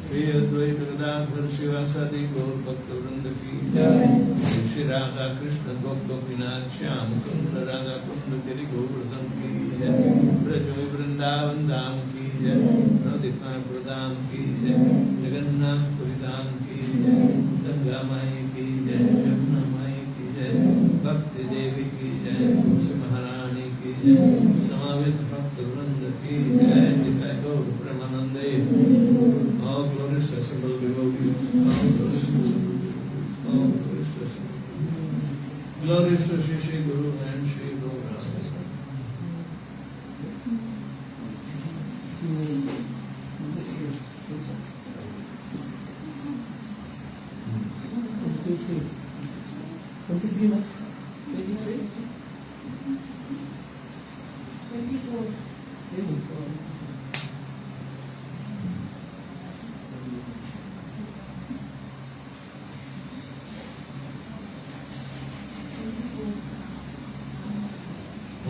श्री अद्वैत गदाधर शिवासादि गौर भक्त वृंद की जय। श्री राधा कृष्ण गोपीनाथ श्याम कुंद राधा कुंड गिरि गोवर्धन की जय। ब्रज में वृंदावन धाम की जय। नवदीपनाथ धाम की जय। जगन्नाथपुरी धाम की जय। गंगा माई की जय। जमुना माई की जय। भक्ति देवी की जय। तुलसी महारानी की जय। समावेत भक्त वृंद की जय। जय गौर प्रेमानंदे। All glorious assembled devotees, all glorious assembled, all glorious assembled. Glorious to Shri Guru and Shri Guru Rasa.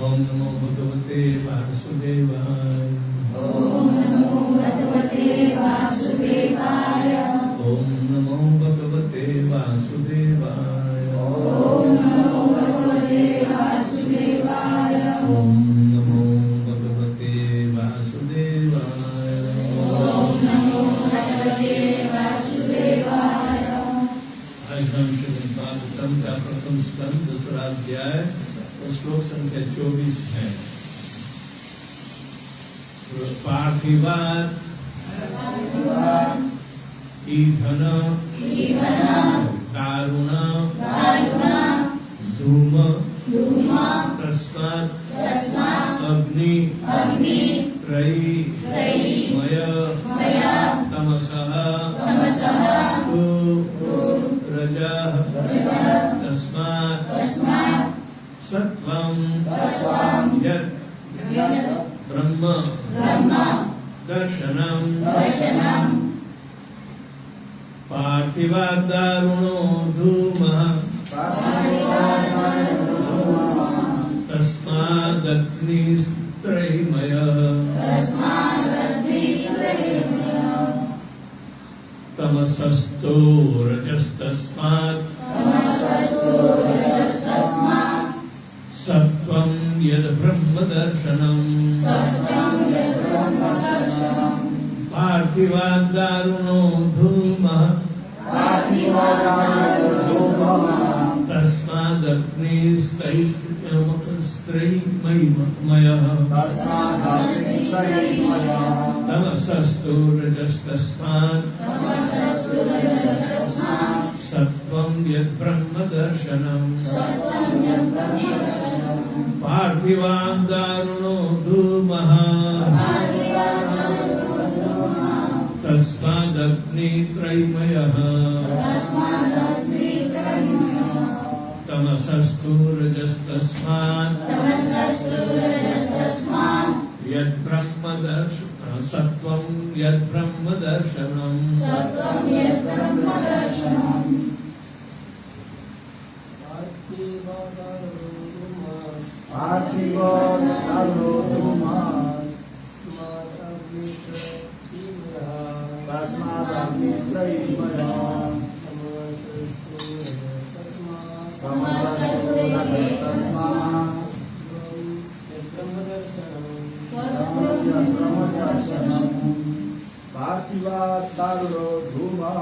Om Namo Bhagavate Vasudevaya. Om Namo Bhagavate Vasudevaya. Om Namo Bhagavate Vasudevaya. Om Namo Bhagavate Vasudevaya. Om Namo Bhagavate Vasudevaya. Om Namo Bhagavate Vasudevaya. आज हम श्रीमद् भागवतम का प्रथम स्कंद दूसरा अध्याय श्लोक संख्या 24 है। पार्थिवाद ईंधन दारुण धूम तस्मात् अग्नि त्रयीमय तमसः रजः तस्मात् सत्वं यत् ब्रह्म दर्शनम् पार्थिवात् दारुणो धूमः तस्मादग्निस्त्रयीमयः तमसस्तो रजस्तस्मात् सत्वं यद् ब्रह्मदर्शनम् पार्थिवात् दारुणो धूमः तस्मादग्निस्त्रयीमयः तमसस्तु रजस्तस्मात् सत्वं यद् ब्रह्मदर्शनम् पार्थिवात् दारुणो धूमः तस्मादग्नित्रयीमयः तमसस्तु रजस्तस्मात् यद् ब्रह्मदर्शनम् सत्वं यद् ब्रह्मदर्शनम् पार्थिवात् दारुणो धूमः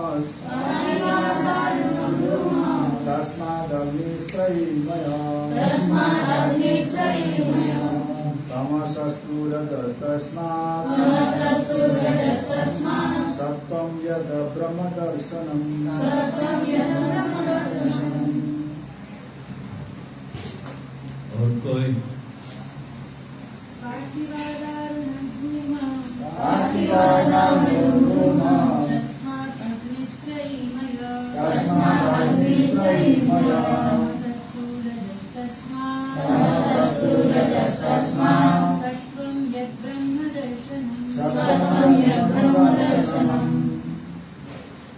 तस्मादग्निस्त्रयीमयः तमसस्तु रजस्तस्मात् सत्वं यद् ब्रह्मदर्शनम् और कोई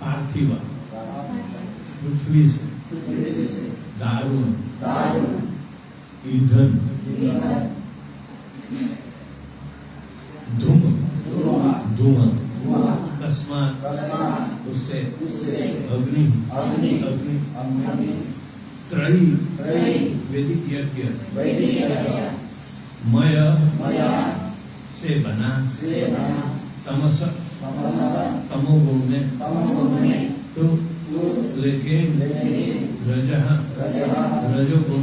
पार्थिव पृथ्वी से दारुण ईंधन धूम धुआं तस्मात् तस्मात् उससे उससे अग्नि अग्नि अग्नि अग्नि त्रयी त्रयी वैदिक यज्ञ वैदिक यज्ञ मय मया से बना से बना तमस तमसा तमोगुण में तमोगुण में तो लेकिन रजः रजोगुण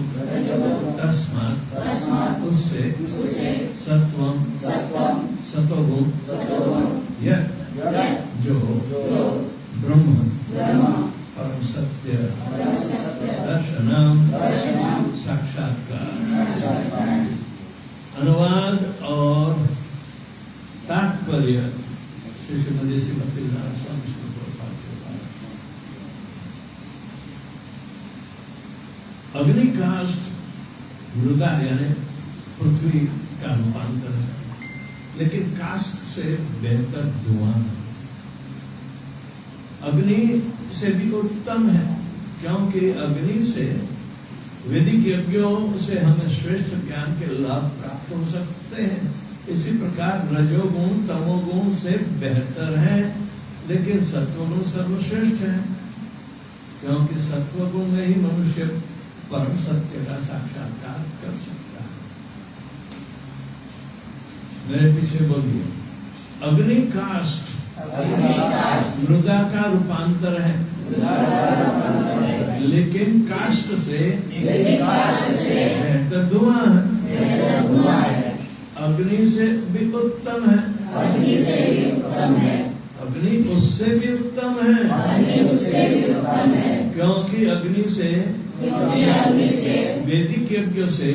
तस्मात् उससे सत्वम सतोगुण यह जो ब्रह्म परम सत्य दर्शनम साक्षात्कार। अनुवाद और तात्पर्य श्री श्रीमती श्रीमती नारायण स्वामी श्री प्रभुपाद के द्वारा। अग्निकाष्ठ मृदा यानी पृथ्वी का रूपांतर है, लेकिन काष्ठ से बेहतर धुआं है। अग्नि से भी उत्तम है, क्योंकि अग्नि से वैदिक यज्ञों से हमें श्रेष्ठ ज्ञान के लाभ प्राप्त हो सकते हैं। इसी प्रकार रजोगुण तमोगुण से बेहतर है, लेकिन सत्वगुण सर्वश्रेष्ठ है, क्योंकि सत्वगुण में ही मनुष्य परम सत्य का साक्षात्कार कर सकता है। मेरे पीछे बोलिए, अग्निकाष्ठ मृदा का रूपांतर है, लेकिन काष्ठ से बेहतर धुआं है। अग्नि से भी उत्तम है, अग्नि उससे भी उत्तम है, क्योंकि अग्नि से वैदिक यज्ञ से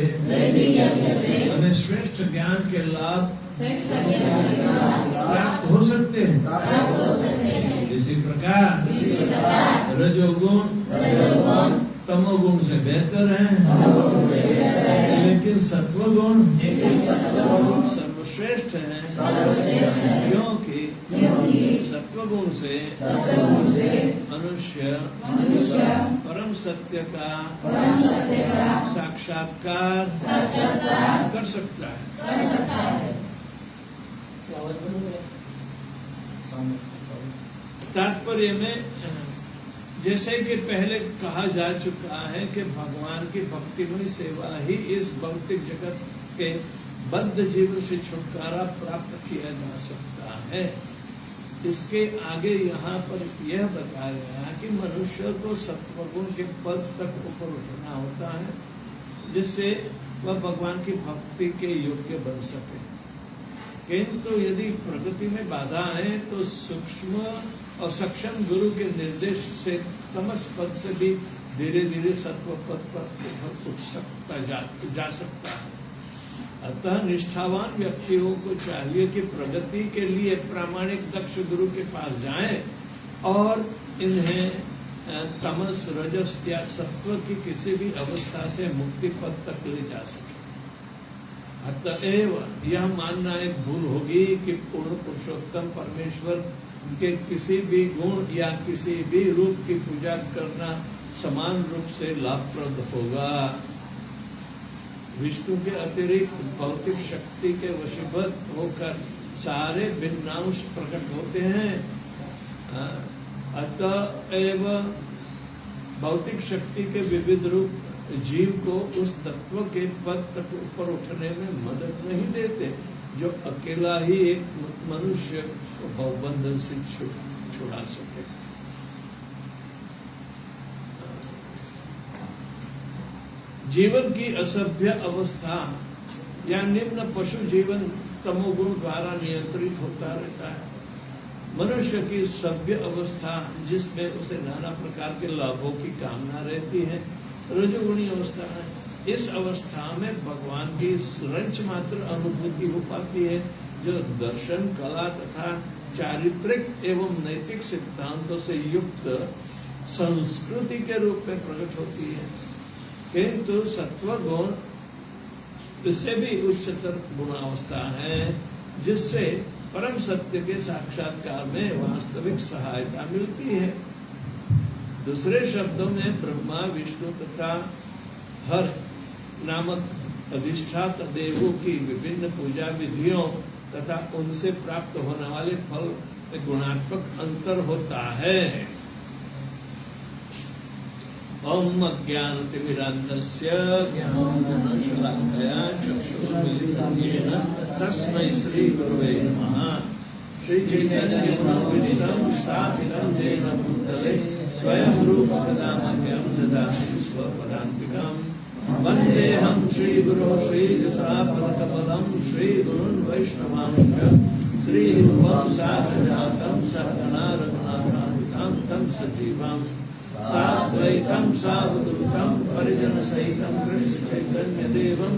हमें श्रेष्ठ ज्ञान के लाभ प्राप्त हो सकते हैं। इसी प्रकार रजोगुण तमोगुण से बेहतर है, लेकिन सत्वगुण सर्वश्रेष्ठ है, क्योंकि सत्वगुण से मनुष्य परम सत्य का साक्षात्कार कर सकता है। तात्पर्य में जैसे कि पहले कहा जा चुका है कि भगवान की भक्तिमय सेवा ही इस भौतिक जगत के बद्ध जीवन से छुटकारा प्राप्त किया जा सकता है। इसके आगे यहाँ पर यह बताया गया कि मनुष्य को सत्वगुण के पद तक ऊपर उठना होता है, जिससे वह भगवान की भक्ति के योग्य बन सके। किंतु यदि प्रगति में बाधा है तो सूक्ष्म और सक्षम गुरु के निर्देश से तमस पद से भी धीरे धीरे सत्व पद पर उठ सकता जा सकता है। अतः निष्ठावान व्यक्तियों को चाहिए कि प्रगति के लिए प्रामाणिक दक्ष गुरु के पास जाएं और इन्हें तमस रजस या सत्व की किसी भी अवस्था से मुक्ति पद तक ले जा सके। अतएव यह मानना एक भूल होगी कि पूर्ण पुरुषोत्तम परमेश्वर के किसी भी गुण या किसी भी रूप की पूजा करना समान रूप से लाभप्रद होगा। विष्णु के अतिरिक्त भौतिक शक्ति के वशीभूत होकर सारे भिन्नांश प्रकट होते हैं। अतएव भौतिक शक्ति के विविध रूप जीव को उस तत्व के पद तक ऊपर उठने में मदद नहीं देते, जो अकेला ही एक मनुष्य को भवबंधन से छुड़ा सके। जीवन की असभ्य अवस्था या निम्न पशु जीवन तमोगुण द्वारा नियंत्रित होता रहता है। मनुष्य की सभ्य अवस्था, जिसमें उसे नाना प्रकार के लाभों की कामना रहती है, रजोगुणी अवस्था है। इस अवस्था में भगवान की रंच मात्र अनुभूति हो पाती है, जो दर्शन, कला तथा चारित्रिक एवं नैतिक सिद्धांतों से युक्त संस्कृति के रूप में प्रकट होती है। किंतु सत्वगुण इससे भी उच्चतर गुणावस्था है, जिससे परम सत्य के साक्षात्कार में वास्तविक सहायता मिलती है। दूसरे शब्दों में ब्रह्मा, विष्णु तथा हर नामक अधिष्ठात देवों की विभिन्न पूजा विधियों तथा उनसे प्राप्त होने वाले फल गुणात्मक अंतर होता है। ओम अज्ञानतिमिरान्धस्य ज्ञानाञ्जनशलाकया चक्षुरुन्मीलितं येन तस्मै श्रीगुरवे नमः। श्रीचैतन्यमनोभीष्टं स्थापितं येन भूतले स्वयं रूपकदा मह्यं ददाति स्वपदान्तिकम्। वन्देऽहं श्रीगुरो श्रीयुतापदकमलं श्रीगुरुन् वैष्णवांश्च श्रीरूपं साग्रजातं सहगणा रघुनाथान्वितं तं सजीवम् साद्वैतं सावधूतं परिजनसहितं कृष्णचैतन्यदेवं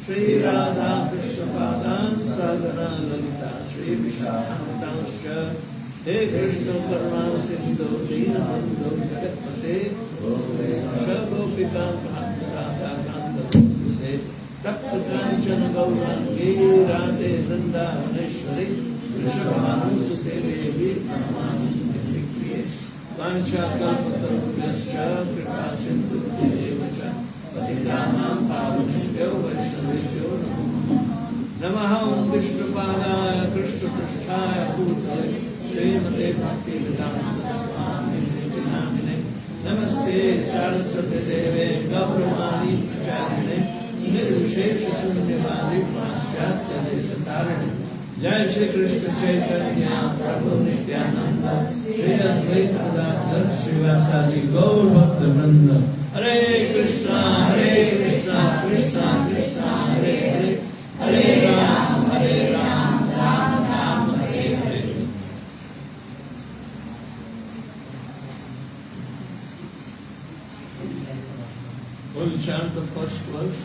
श्रीराधाकृष्णपादान् सहगणा ललिता श्रीविशाखान्वितांश्च। हे कृष्ण करुणा सिन्धो दीनबन्धो जगत्पते गोपिकां राधाकान्त नमोस्तुते। तप्त काञ्चन गौराङ्गी राधे वृन्दावनेश्वरी वृषभानुसुते देवी नमामि प्रिये। वाञ्छाकल्पतरुभ्यश्च कृपा सिन्धुभ्येव च पतितानां पावनेभ्यो वैष्णवेभ्यो नमः। ओं विष्णुपादाय कृष्णपृष्ठाय भूतले श्रीमते भक्तिवेदान्त स्वामिने नामिने नमस्ते सारस्वती देवे गौरवाणी प्रचारिणे निर्विशेष शून्यवादी पाश्चात्य देशतारिणे। जय श्री कृष्ण चैतन्य प्रभु नित्यानंद श्री अद्वैत गदाधर श्रीवासादि गौर भक्त वृंद। हरे Krishna Krishna Krishna Hare Hare Hare Ram Ram Ram Hare Hare. We'll chant the first verse.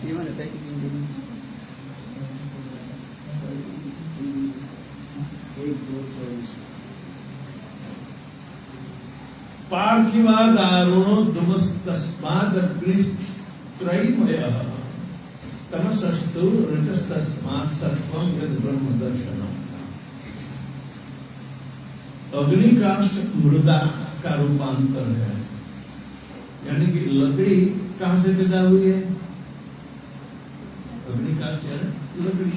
You want to take it in पार्थिवा दारुणो धुमस्तस्मादग्निस्त्रयीमयः तमसस्तु रजस्तस्मात् सत्त्वं यद् ब्रह्म दर्शनम्। अग्निकाष्ठ मृदा का रूपांतर है, यानी कि लकड़ी कहां से पैदा हुई है? अग्निकाष्ठ यानी लकड़ी।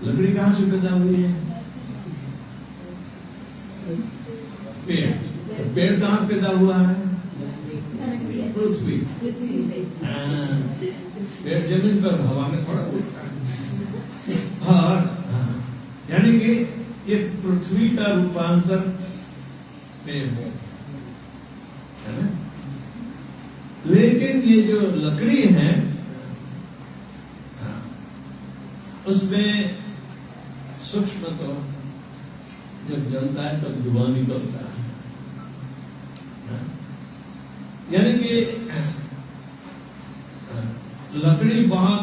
लकड़ी कहां से पैदा हुई है? पेड़। पेड़ कहां पैदा हुआ है? पृथ्वी। पेड़ जमीन पर हवा में थोड़ा उड़ता है। और यानी कि ये पृथ्वी का रूपांतर पेड़ है ना। लेकिन ये जो लकड़ी है उसमें सूक्ष्म तो जब जलता है तब धुआं निकलता है। यानी कि लकड़ी बहुत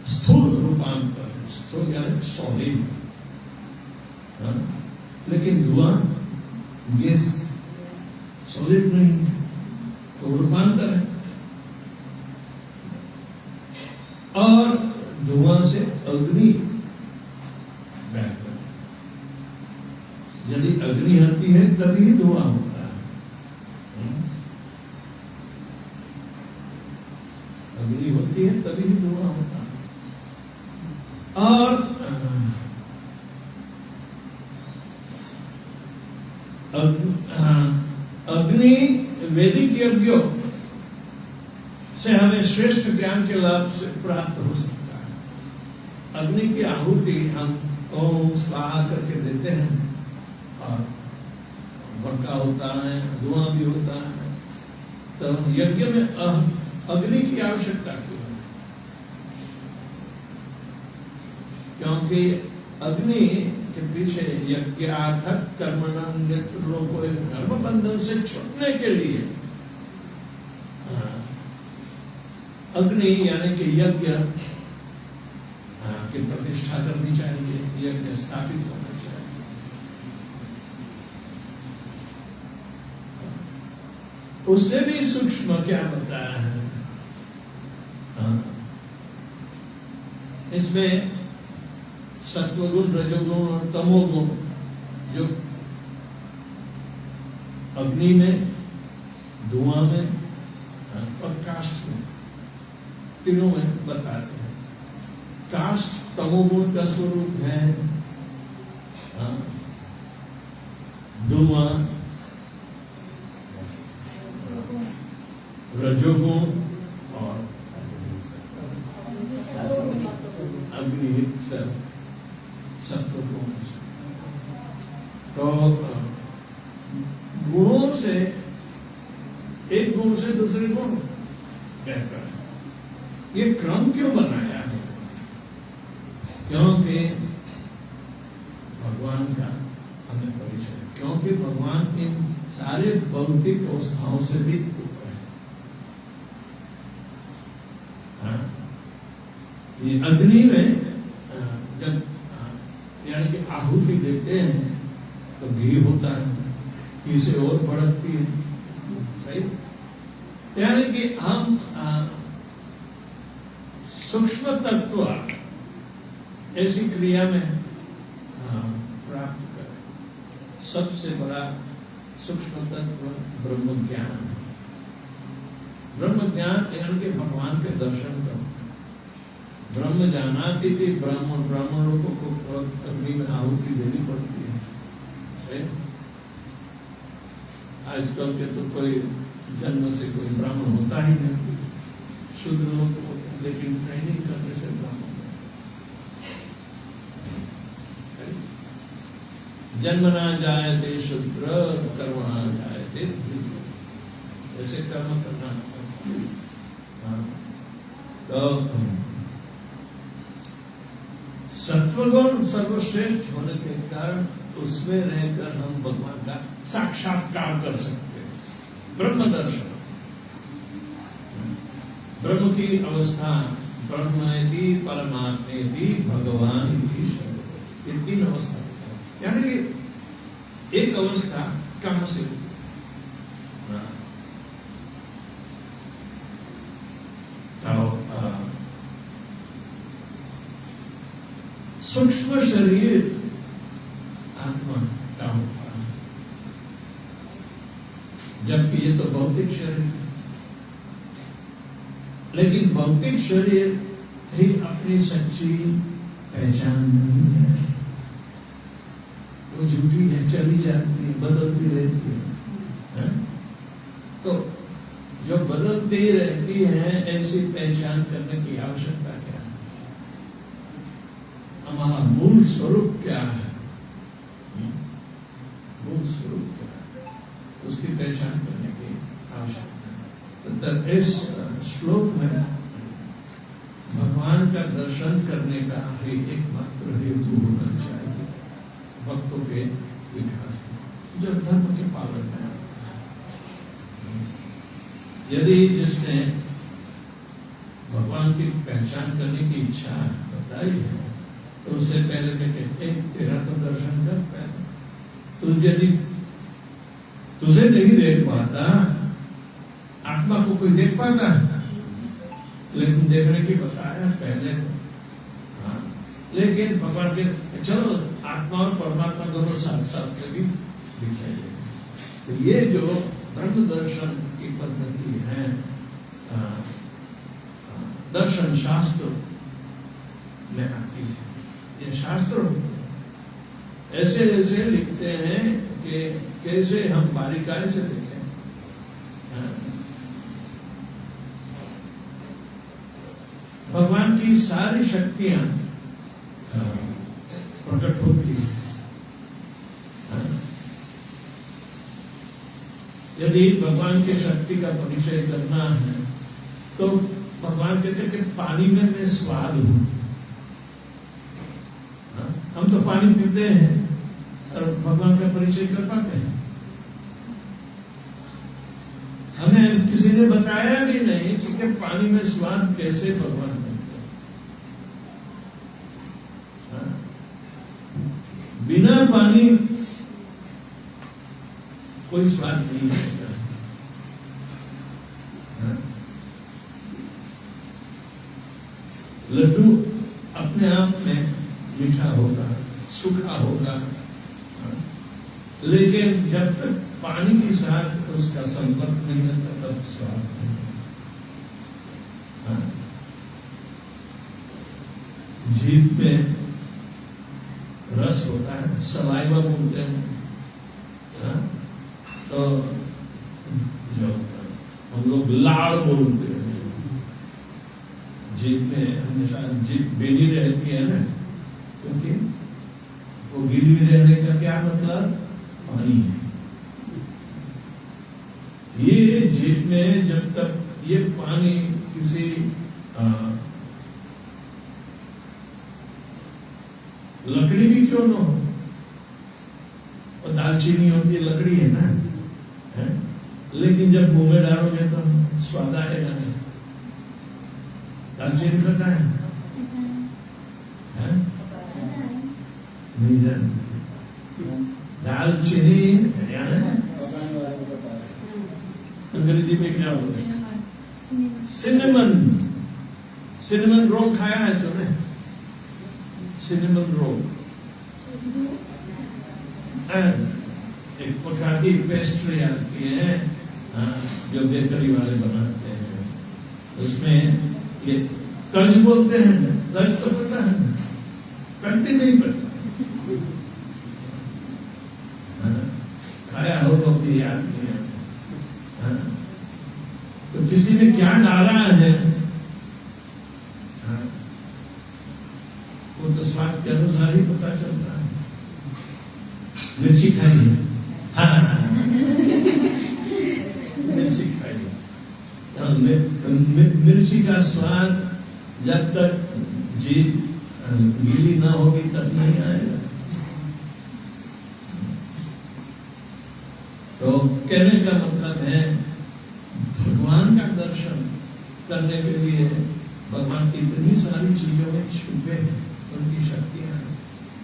स्थूल रूपांतर है। स्थूल यानी सॉलिड, लेकिन धुआं गैस सॉलिड नहीं है, तो रूपांतर है। और धुआं से अग्नि बैठता है। यदि अग्नि होती है तभी धुआं होता है। अग्नि होती है तभी धुआं होता है। और अग्नि वैदिक यज्ञों से हमें श्रेष्ठ ज्ञान के लाभ से प्राप्त हो सकता है। अग्नि की आहुति हम ओम स्वाहा करके देते हैं और भड़का होता है, धुआं भी होता है। तो यज्ञ में अग्नि की आवश्यकता क्यों है? क्योंकि अग्नि के पीछे यज्ञार्थक कर्मण्यत्र लोको धर्म बंधन से छूटने के लिए अग्नि यानी कि यज्ञ की प्रतिष्ठा करनी चाहिए, यज्ञ स्थापित होना चाहिए। उससे भी सूक्ष्म क्या बताया है? इसमें सत्वगुण, रजोगुण और तमोगुण जो अग्नि में, धुआं में और काष्ठ में, तीनों में बताते हैं। काष्ठ तमोगुण का स्वरूप है, धुआं रजोगुण और अग्नि सत्वगुण। तो गुणों से, एक गुण से दूसरे गुण कहकर ये क्रम क्यों बनाया है? क्योंकि भगवान का हमें परिचय, क्योंकि भगवान इन सारे भौतिक अवस्थाओं से भी ऊपर है। ये अग्नि में जब यानी कि आहुति देते हैं तो घी होता है, घी से और भड़कती है, सही। यानी कि हम सूक्ष्म तत्व ऐसी क्रिया में प्राप्त करें। सबसे बड़ा सूक्ष्म तत्व ब्रह्म ज्ञान है। ब्रह्म ज्ञान यानी कि भगवान के दर्शन करना। ब्रह्म जानाति थी, ब्राह्मण लोगों को अग्नि में आहुति देनी पड़ती है, सही। आजकल के तो कोई जन्म से कोई ब्राह्मण होता ही नहीं, शुद्ध लोग, लेकिन ट्रेनिंग करने से ब्राह्मण। जन्मना जायते शूद्र कर्मणा जायते द्विज, ऐसे कर्म करना। तो सत्वगुण सर्वश्रेष्ठ होने के कारण उसमें रहकर हम भगवान का साक्षात्कार कर सकते हैं। ब्रह्म दर्शन, ब्रह्म की अवस्था, ब्रह्मेति परमात्मेति भगवान ईश्वर, ये तीन अवस्था। यानी कि एक अवस्था कहां से, सूक्ष्म शरीर आत्मा का होता है, जबकि ये तो भौतिक शरीर है। लेकिन भौतिक शरीर ही अपनी सच्ची पहचान नहीं है, वो झूठी है, चली जाती है, बदलती रहती है। तो जो बदलती रहती है, ऐसी पहचान करने की आवश्यकता क्या है? हमारा मूल स्वरूप क्या है? मूल स्वरूप क्या है, उसकी पहचान करने की आवश्यकता है। तो इस श्लोक में भगवान का दर्शन करने का ही एकमात्र हेतु होना चाहिए भक्तों के विकास, जो धर्म के पालन में। यदि जिसने भगवान की पहचान करने की इच्छा बताई है, तो उससे पहले कहते तेरा तो दर्शन कर पहले। तो यदि तुझे नहीं देख पाता, आत्मा को कोई देख पाता है, लेकिन देखने की बताया पहले तो। हाँ, लेकिन भगवान के चलो आत्मा और परमात्मा दोनों साथ साथ में भी दिखाई। तो ये जो ब्रह्म दर्शन की पद्धति है, दर्शन शास्त्र में आती है। ये शास्त्र ऐसे ऐसे लिखते हैं कि कैसे हम बारीकाई से देखें। भगवान की सारी शक्तियां प्रकट होती है। यदि भगवान की शक्ति का परिचय करना है तो भगवान कहते हैं कि पानी में मैं स्वाद हूं। हम तो पानी पीते हैं और भगवान का परिचय कर पाते हैं? हमें किसी ने बताया भी नहीं कि पानी में स्वाद कैसे भगवान करते हैं। बिना पानी कोई स्वाद नहीं होता। लड्डू अपने आप में मीठा होगा, सूखा होगा, लेकिन जब तक पानी के साथ उसका संपर्क नहीं रहता तब स्वाद नहीं। हाँ? जीभ में रस होता है, सलाइवा बोलते हैं। हाँ? तो जो हम लोग लाड़ बोलते हैं, जीभ में हमेशा जीभ बेली रहती है ना, क्योंकि वो गिली रहने का क्या मतलब? पानी है। ये जीभ में जब तक ये पानी किसी लकड़ी भी क्यों ना हो, और दालचीनी होती है, लकड़ी है ना, है? लेकिन जब मुंह में डालोगे तो स्वाद आएगा नहीं। दालचीनी खाता है? नहीं जानते। दालचीनी अंग्रेजी में क्या बोलते हैं? सिनेमन। सिनेमन रोल खाया है तुमने? सिनेमन रोल एक प्रकार की पेस्ट्री आती है, जो बेकरी वाले बनाते हैं। उसमें ये कज बोलते हैं, कज तो पता है, कंटी नहीं पता। खाया हो तो भी याद नहीं आता। तो किसी ने क्या डाला है, वो तो स्वाद के अनुसार ही पता चलता है। मिर्ची खाइए, हाँ मिर्ची खाइए। मिर्ची का स्वाद जब तक जीभ गीली ना होगी तब नहीं आएगा। तो कहने का मतलब है, भगवान का दर्शन करने के लिए भगवान की इतनी सारी चीजों में छुपे हैं, उनकी शक्तियां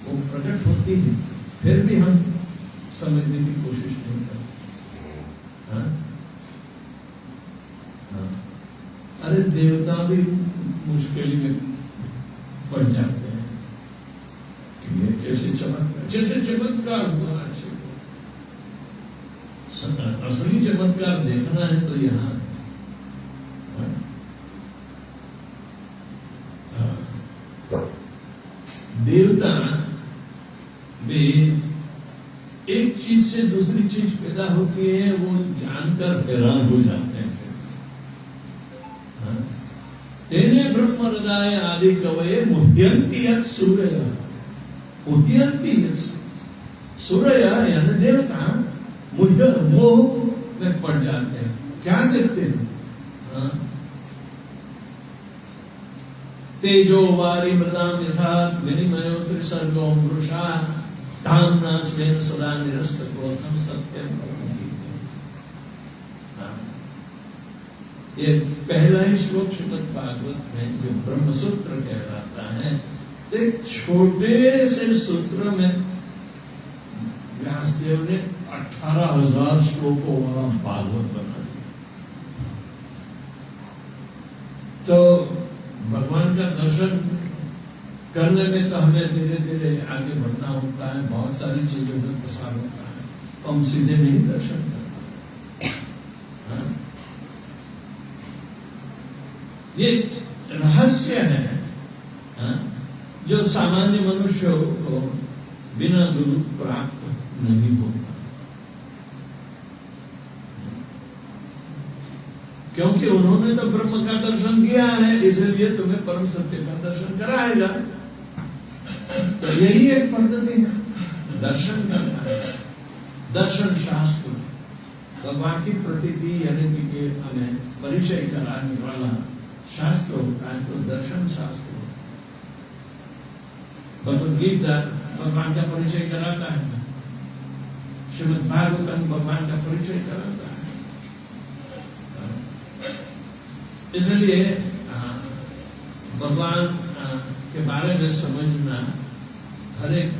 वो प्रकट होती है, फिर भी हम समझने की कोशिश नहीं करते। हाँ? हाँ। अरे देवता भी मुश्किल में पड़ जाते हैं कि ये कैसे चमत्कार, जैसे चमत्कार हुआ असली चमत्कार देखना है तो यहाँ देवता भी एक चीज से दूसरी चीज पैदा होती है, वो जानकर हैरान हो जाते हैं। तेने ब्रह्म हृदय आदि कवये मुह्यन्ति यत् सूर्य, मुह्यन्ति यत् सूर्य यानी देवता मुझे मोह में पड़ जाते हैं। क्या देखते हैं? तेजो वारी मृदाम यथा विनिमयो त्रिसर्गो वृषा धाम्ना स्वेन सदा निरस्त क्रोधम सत्यम। ये पहला ही श्लोक श्रीमद् भागवत में जो ब्रह्म सूत्र कहलाता है, एक छोटे से सूत्र में व्यासदेव ने 18,000 श्लोकों वाला भागवत बना दिया। तो भगवान का दर्शन करने में तो हमें धीरे धीरे आगे बढ़ना होता है, बहुत सारी चीजों में प्रसार होता है, तो हम सीधे नहीं दर्शन करते। हाँ? ये रहस्य है, हाँ? जो सामान्य मनुष्यों को बिना गुरु प्राप्त नहीं होता, क्योंकि उन्होंने तो ब्रह्म का दर्शन किया है, इसलिए तुम्हें परम सत्य का दर्शन कराएगा। तो यही एक पद्धति है दर्शन करना है। दर्शन शास्त्र भगवान की प्रतीति यानी कि हमें परिचय कराने वाला शास्त्र होता है, तो दर्शन शास्त्र। भगवद गीता भगवान का परिचय कराता है, श्रीमद् भागवतम भगवान का परिचय कराता है। इसलिए भगवान के बारे में समझना हर एक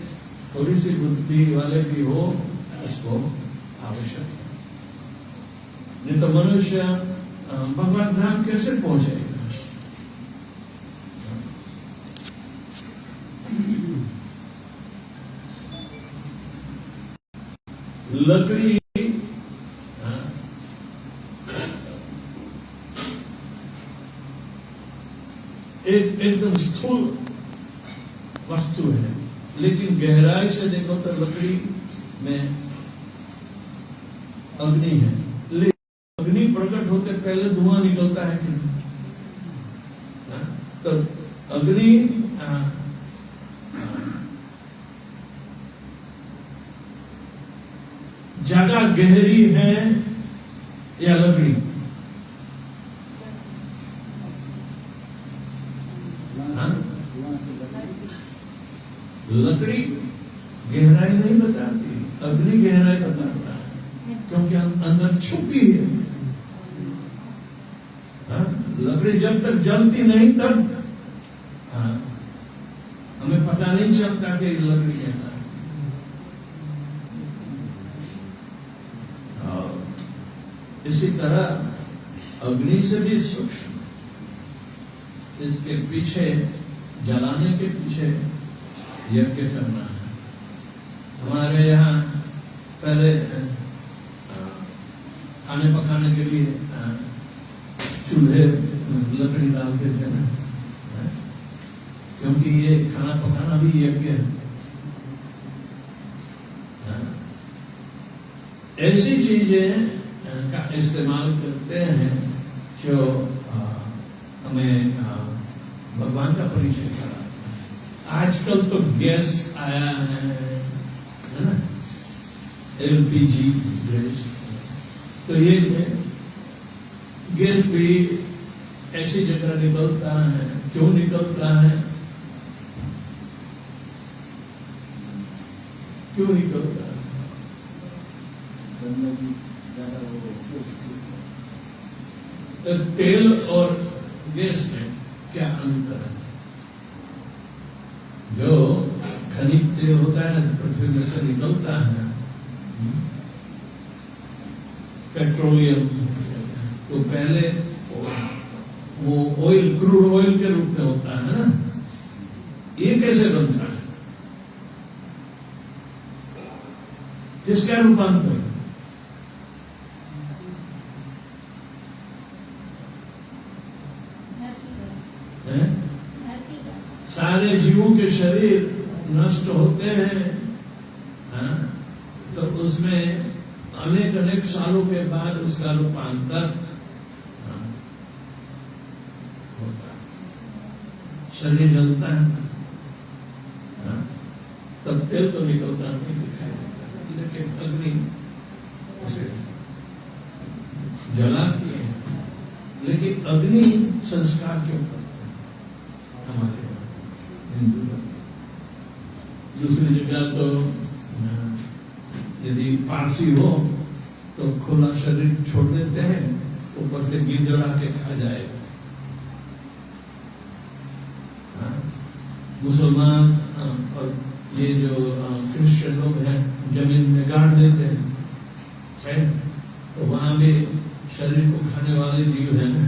थोड़ी सी बुद्धि वाले भी हो उसको आवश्यक है, नहीं तो मनुष्य भगवान धाम कैसे पहुंचेगा। लकड़ी एकदम स्थूल वस्तु है, लेकिन गहराई से देखो तो लकड़ी में अग्नि है। लेकिन अग्नि प्रकट होते पहले धुआं निकलता है कि नहीं? तो अग्नि ज्यादा गहरी है या लकड़ी? लकड़ी गहराई नहीं बताती, अग्नि गहराई बताता है, क्योंकि अंदर छुपी है। लकड़ी जब तक जलती नहीं तब हमें पता नहीं चलता कि लकड़ी गहरा है। इसी तरह अग्नि से भी सूक्ष्म, इसके पीछे, जलाने के पीछे यज्ञ करना है। हमारे यहाँ पहले खाने पकाने के लिए चूल्हे लकड़ी डालते थे ना, क्योंकि ये खाना पकाना भी यज्ञ है। ऐसी चीजें का इस्तेमाल करते हैं जो हमें भगवान का परिचय करा। आजकल तो गैस आया है ना, एलपीजी गैस। तो ये गैस भी ऐसी जगह निकलता है। क्यों निकलता है? क्यों निकलता है? तेल और गैस में क्या अंतर है? जो खनिज तेल होता है पृथ्वी में से निकलता है, पेट्रोलियम, तो पहले वो ऑयल, क्रूड ऑयल के रूप में होता है ना। ये कैसे बनता है? किसका रूपांतर? सारे जीवों के शरीर नष्ट होते हैं, तो उसमें अनेक सालों के बाद उसका रूपांतर होता है। शरीर जलता है तब तेल तो निकलता नहीं दिखाई देता, लेकिन अग्नि उसे जलाती है। लेकिन अग्नि संस्कार के ऊपर हमारे हिंदू दूसरी जगह तो यदि पारसी हो तो खुला शरीर छोड़ देते हैं, ऊपर से गिंजड़ा के खा जाएगा। मुसलमान और ये जो क्रिश्चियन लोग हैं जमीन में गाड़ देते हैं, तो वहां भी शरीर को खाने वाले जीव हैं ना,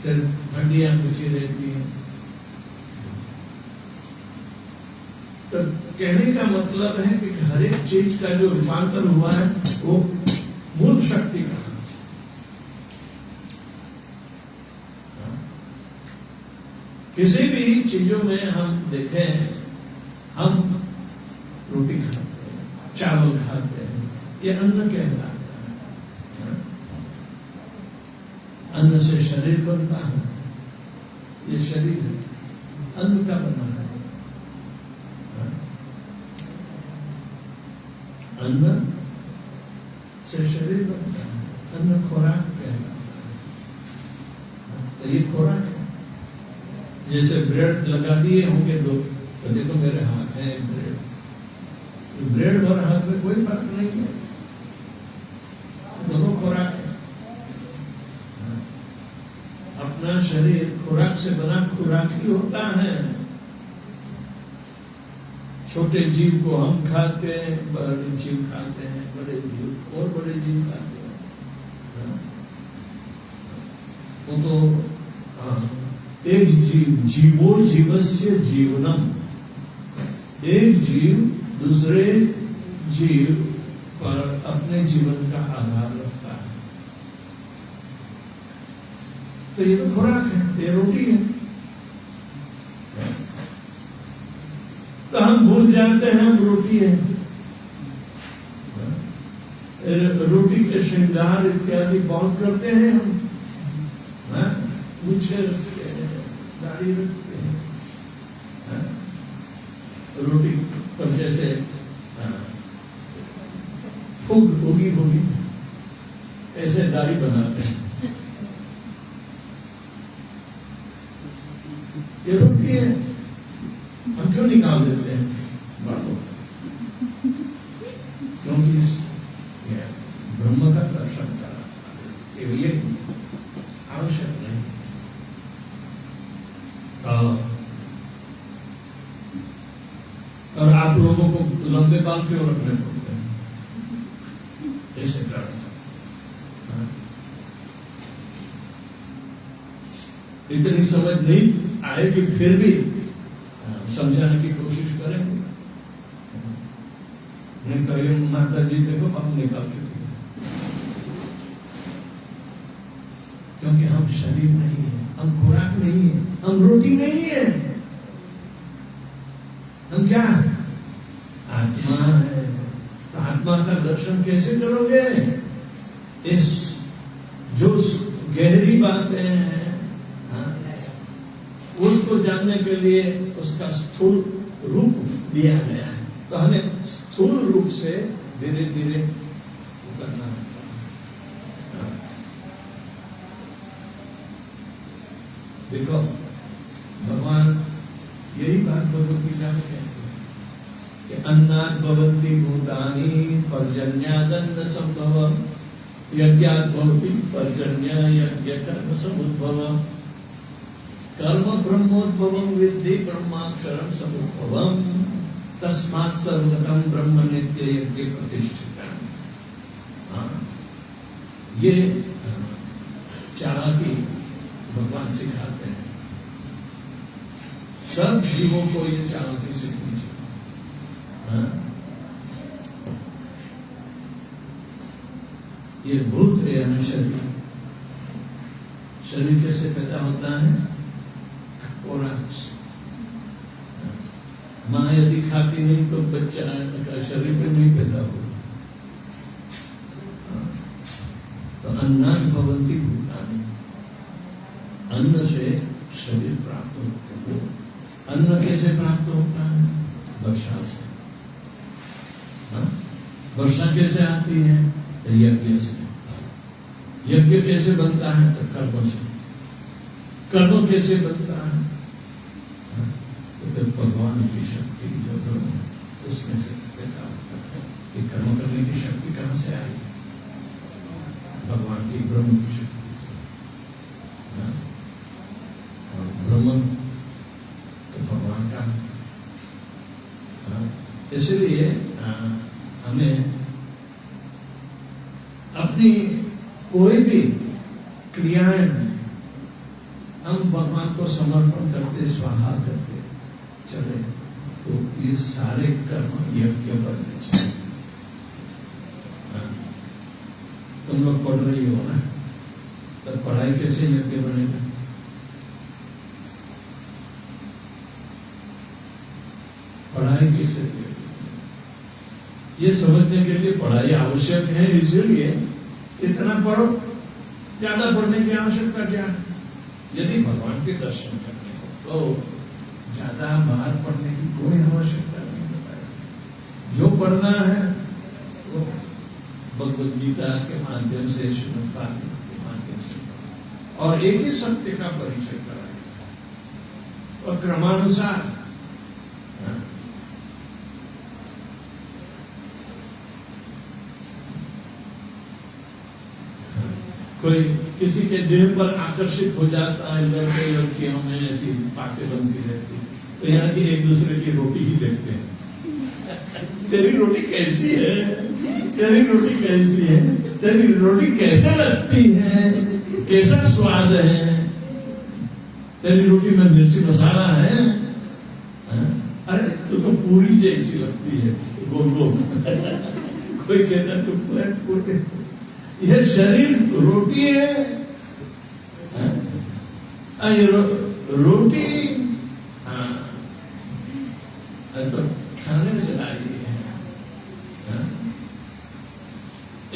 सिर्फ हड्डियां कुछ रहती हैं। तो कहने का मतलब है कि हर एक चीज का जो रूपांतर हुआ है वो मूल शक्ति का। किसी भी चीजों में हम देखें, हम रोटी खाते हैं, चावल खाते हैं, ये अन्न कहलाता है। अन्न से शरीर बनता है, ये शरीर है, अन्न का बना है। अन्न से शरीर बनता है, अन्न खुराक कहलाता है। तो ये खुराक है। जैसे ब्रेड लगा दिए होंगे दो, तो देखो मेरे हाथ है ब्रेड, तो ब्रेड और हाथ में कोई फर्क नहीं है, दोनों खुराक है। अपना शरीर खुराक से बना खुराक ही होता है। छोटे जीव को हम खाते हैं, बड़े जीव खाते हैं, बड़े जीव और बड़े जीव खाते हैं। वो तो एक जीव, जीवो जीवस्य जीवनम, एक जीव दूसरे जीव पर अपने जीवन का आधार रखता है। तो ये तो खुराक है, ये रोटी है। तो हम भूल जाते हैं हम रोटी है। रोटी के श्रृंगार इत्यादि बहुत करते हैं हम, पूछे रखते हैं, दाढ़ी रखते हैं, रोटी पर जैसे फूग होगी होगी ऐसे दाढ़ी बनाते हैं। ये रोटी है, हम क्यों निकाल देते हैं बातों? क्योंकि ब्रह्म का दर्शन करा ये आवश्यक नहीं। और आप लोगों को लंबे बाल क्यों रखने पड़ते हैं? ऐसे कारण इतनी समझ नहीं आएगी, फिर भी समझाने की कोशिश करेंगे। नहीं तो ये माता जी देखो हम निकाल चुके हैं, क्योंकि हम शरीर नहीं है, हम खुराक नहीं है, हम रोटी नहीं है, हम क्या आत्मा है। तो आत्मा का दर्शन कैसे करोगे? इस जो गहरी बातें हैं उसको जानने के लिए उसका स्थूल रूप दिया गया है। तो हमें स्थूल रूप से धीरे धीरे उतरना है। देखो भगवान यही बात भगवत गीता में कहते हैं कि अन्नात् भवन्ति भूतानि पर्जन्यादन्न संभवम् यज्ञात् भवति पर्जन्य यज्ञकर्म समुद्भवम् कर्म ब्रह्मोद्भवम् विद्धि ब्रह्माक्षरम् समुद्भवम् तस्मात् सर्वगतं ब्रह्म नित्य यज्ञ प्रतिष्ठितम्। ये चालाकी भगवान सिखाते हैं। सब जीवों को ये चालाकी सीखनी चाहिए। ये भूत यानी शरीर, शरीर कैसे पैदा होता है? और माँ यदि खाती नहीं तो बच्चा का शरीर में नहीं पैदा होगा। तो अन्नात् भवन्ति भूतानि, अन्न से शरीर प्राप्त होता है। अन्न कैसे प्राप्त होता है? वर्षा से। वर्षा कैसे आती है? यज्ञ से। यज्ञ कैसे बनता है? तो कर्म से। कर्म कैसे बनता है? तो भगवान की शक्ति जो ब्रह्म है उसमें से पैदा होता है। कि कर्म करने की शक्ति कहां से आई? भगवान की ब्रह्म की शक्ति से। और ब्रह्म तो भगवान का। इसलिए हमें अपनी कोई भी क्रियाएं हम भगवान को समर्पण करते, स्वाहा करते चले तो ये सारे कर्म यज्ञ बनने चाहिए। तुम लोग पढ़ रही हो ना, तो पढ़ाई कैसे यज्ञ बनेगा? पढ़ाई कैसे? ये समझने के लिए पढ़ाई आवश्यक है, इसीलिए इतना पढ़ो। ज्यादा पढ़ने की आवश्यकता क्या है? यदि भगवान के दर्शन करने हो तो ज्यादा बाहर पढ़ने की कोई आवश्यकता नहीं बताया। जो पढ़ना है वो भगवद गीता के माध्यम से, श्रीमद् भागवत के माध्यम से, और एक ही सत्य का परिचय कराएगा और क्रमानुसार। कोई किसी के दिल पर आकर्षित हो जाता है, लड़के लड़कियों में ऐसी बातें बनती रहती, तो यहाँ की एक दूसरे की रोटी ही देखते हैं। तेरी रोटी कैसी है? तेरी रोटी कैसी है? तेरी रोटी कैसे लगती है? कैसा स्वाद है? तेरी रोटी में मिर्ची मसाला है? अरे तो पूरी जैसी लगती है, गोल गोल। कोई कहता तो प्लेट पूरी। यह शरीर रोटी है, रोटी हाँ तो खाने से आई है हाँ?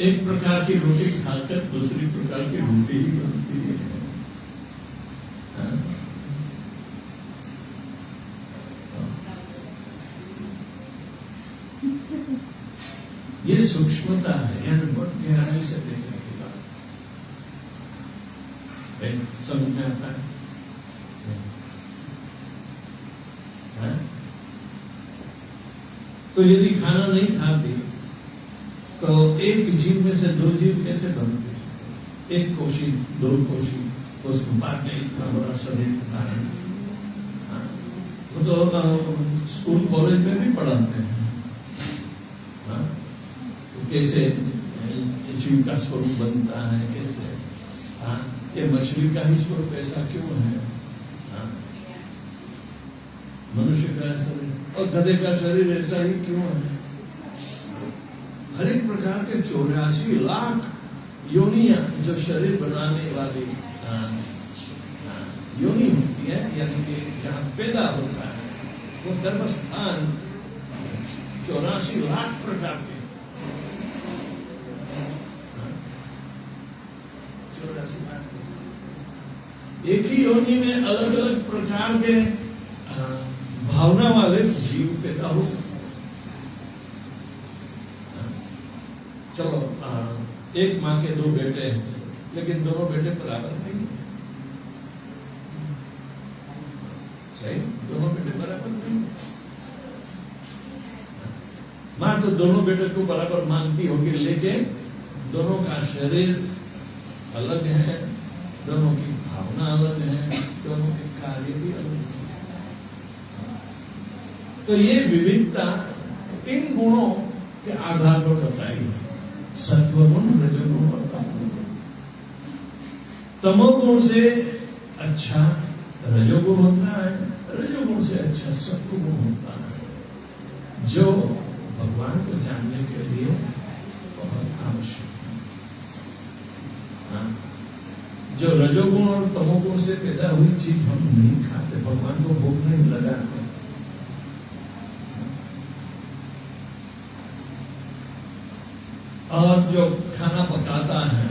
एक प्रकार की रोटी खाकर दूसरी प्रकार की रोटी ही बनती है हाँ? ये सूक्ष्मता है, यानी बहुत गहराई से देखने की बात समझ में आता है हाँ? तो यदि खाना नहीं खाती तो एक जीव में से दो जीव कैसे बनते? एक कोशी दो कोशी उसको बांटने इतना बड़ा शरीर धारण हाँ? वो तो स्कूल कॉलेज में भी पढ़ाते हैं हाँ? तो कैसे जीव का स्वरूप बनता है कैसे हाँ? ये मछली का ही स्वरूप ऐसा क्यों है हाँ? मनुष्य का शरीर और गधे का शरीर ऐसा ही क्यों है? हर एक प्रकार के 84 लाख योनियां जो शरीर बनाने वाली योनि होती है, यानी कि जहां पैदा होता है वो गर्भस्थान 84 लाख प्रकार के 84 लाख एक ही योनि में अलग अलग प्रकार के भावना वाले जीव पैदा हो सकते हैं। चलो एक माँ के 2 बेटे हैं लेकिन दोनों बेटे बराबर नहीं है सही, दोनों बेटे बराबर नहीं है। माँ तो दोनों बेटे को बराबर मानती होगी लेकिन दोनों का शरीर अलग है, दोनों की भावना अलग है, दोनों के कार्य भी अलग है। तो ये विविधता 3 गुणों के आधार पर बताई है, सत्वगुण, रजोगुण और तमोगुण। तमोगुण से अच्छा रजोगुण होता है, रजोगुण से अच्छा सत्वगुण होता है, जो भगवान को जानने के लिए बहुत आवश्यक है। जो रजोगुण और तमोगुण से पैदा हुई चीज हम नहीं खाते, भगवान को भूख नहीं लगाते। और जो खाना पकाता है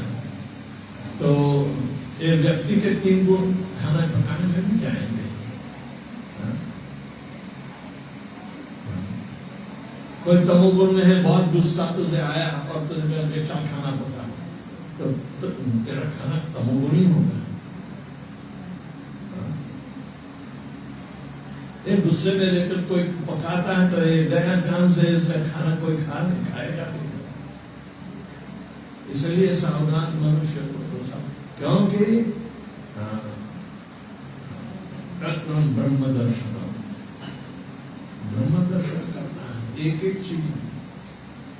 तो एक व्यक्ति के 3 गुण खाना पकाने में भी जाएंगे। कोई तमोगुण में है, बहुत गुस्सा तुझे आया और तुझे देखा खाना पका तो तेरा खाना तमोगुण ही होगा। एक गुस्से में लेकर कोई पकाता है तो एक गया काम से इसका खाना कोई खा नहीं खाएगा। इसलिए सावधान मनुष्य को तो सब, क्योंकि ब्रह्म दर्शन करना है। एक एक चीज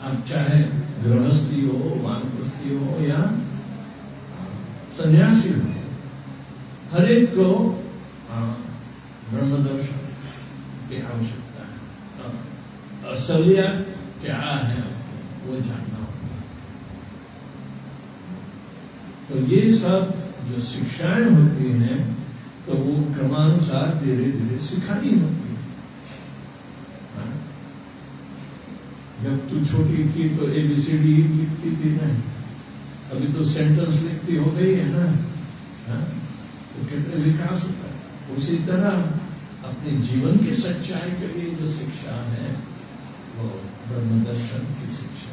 अब चाहे गृहस्थी हो, वानप्रस्थी हो या सन्यासी हो, हर एक को ब्रह्म दर्शन की आवश्यकता है। असलियत क्या है वो जानना होगा। तो ये सब जो शिक्षाएं होती हैं तो वो क्रमानुसार धीरे धीरे सिखानी होती है। जब तू छोटी थी तो ABCD लिखती थी नहीं, अभी तो सेंटेंस लिखती हो गई है ना, तो कितने विकास होता है। उसी तरह अपने जीवन की सच्चाई के लिए जो शिक्षा है वो ब्रह्म दर्शन की शिक्षा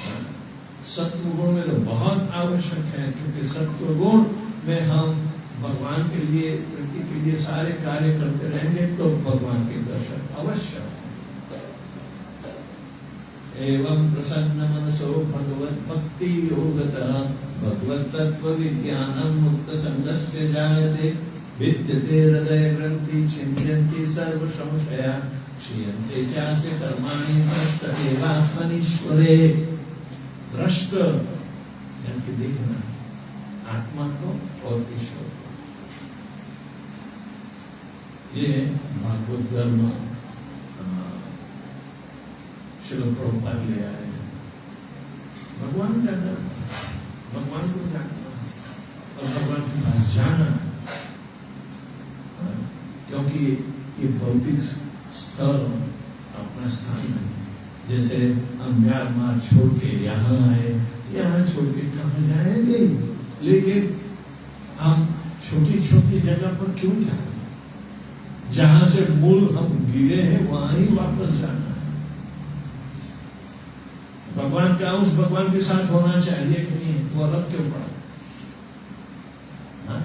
है। सत्वगुण में तो बहुत आवश्यक है, क्योंकि सत्वगुण में हम भगवान के लिए, प्रकृति के लिए सारे कार्य करते रहेंगे तो भगवान के दर्शन अवश्य। एवं प्रसन्न मनसो भगवत भक्ति योगतः भगवत तत्व विज्ञानम मुक्त संगस्य जायते विद्यते हृदय ग्रंथि छिद्यन्ति सर्व संशया क्षीयन्ते चास्य कर्माणि भ्रष्ट एवात्मनीश्वरे। भ्रष्ट यानी देखना आत्मा को और ईश्वर को। ये भागवत धर्म श्रील प्रभुपाद ले आए। भगवान जानना, भगवान को जानना, और भगवान के पास जाना, क्योंकि ये भौतिक स्थल अपना स्थान नहीं। जैसे हम म्यांमार छोड़ के यहाँ आए, यहाँ छोड़ के कहाँ जाएंगे, लेकिन हम छोटी छोटी जगह पर क्यों जाए? जहां से मूल हम गिरे हैं वहां ही वापस जाना है। भगवान का अंश भगवान के साथ होना चाहिए कि नहीं, वो अलग क्यों पड़ा? हाँ?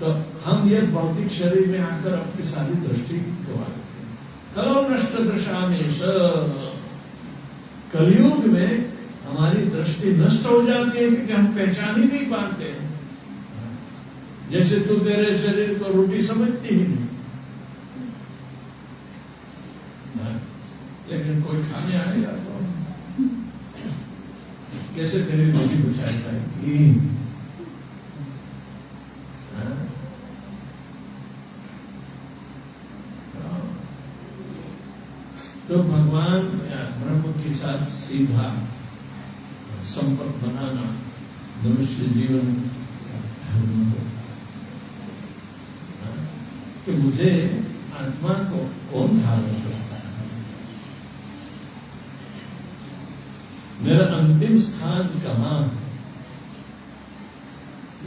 तो हम ये भौतिक शरीर में आकर अपनी सारी दृष्टि गवा देते हैं। कलो नष्ट दृशामेश, कलयुग में हमारी दृष्टि नष्ट हो जाती है क्योंकि हम पहचान ही नहीं पाते हैं। जैसे तू तेरे शरीर को रोटी समझती ही नहीं, लेकिन कोई खाने आएगा तो कैसे तेरी रोटी बचाई जाएगी? तो भगवान ब्रह्म के साथ सीधा संपर्क बनाना मनुष्य जीवन धर्म हो। कि मुझे आत्मा को कौन धारण करता है, मेरा अंतिम स्थान कहाँ है?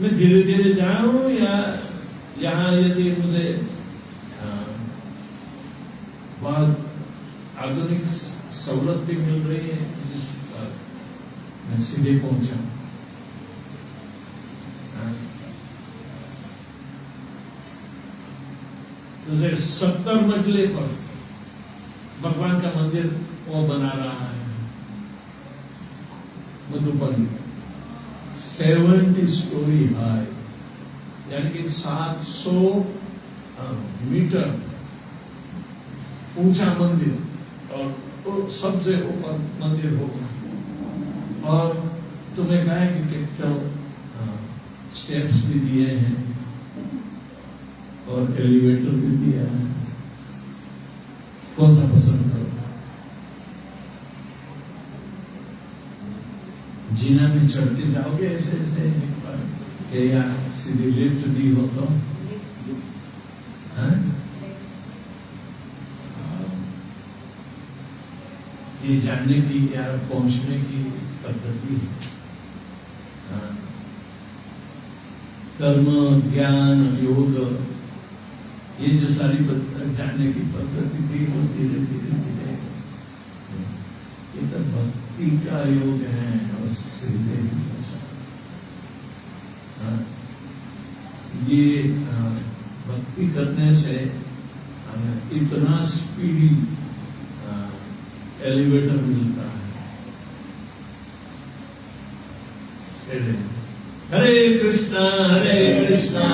मैं धीरे धीरे जाऊं या यहाँ यदि मुझे बहुत आधुनिक सहूलत भी मिल रही है जिस पर मैं सीधे पहुंचा। तो 70 मंजिले पर भगवान का मंदिर वो बना रहा है मधुबन, 70 स्टोरी हाई, यानी कि 700 मीटर ऊंचा मंदिर, और तो सबसे ऊपर मंदिर होगा। और तुम्हें कहा है कि स्टेप्स भी दिए हैं और एलिवेटर भी दिया है, कौन सा पसंद करो? जीना में चढ़ते जाओगे ऐसे ऐसे एक बार, या सीधी लिफ्ट दी हो तो? ये जानने की या पहुंचने की पद्धति है। कर्म, ज्ञान, योग, ये जो सारी जानने की पद्धति थी वो धीरे धीरे धीरे ये तो भक्ति का योग है और सीधे ये भक्ति करने से इतना स्पीडी एलिवेटर मिलता है। हरे कृष्णा कृष्णा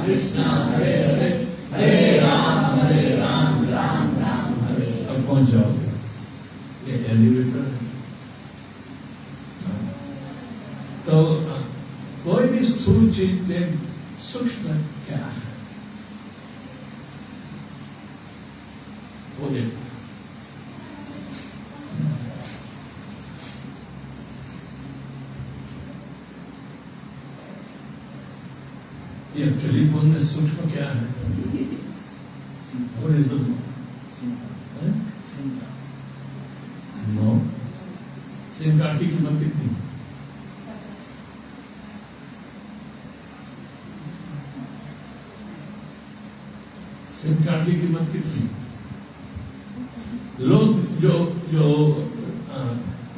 कृष्णा हरे हरे, हरे राम राम राम हरे। अब पहुंच जाओगे, ये एलिवेटर है। तो कोई भी स्थूल चीज में सूक्ष्म क्या है वो देखो। ये टेलीफोन में सूक्ष्म क्या है? What is the no? SIM card की कीमत कितनी? सिम कार्ड की कीमत कितनी? लोग जो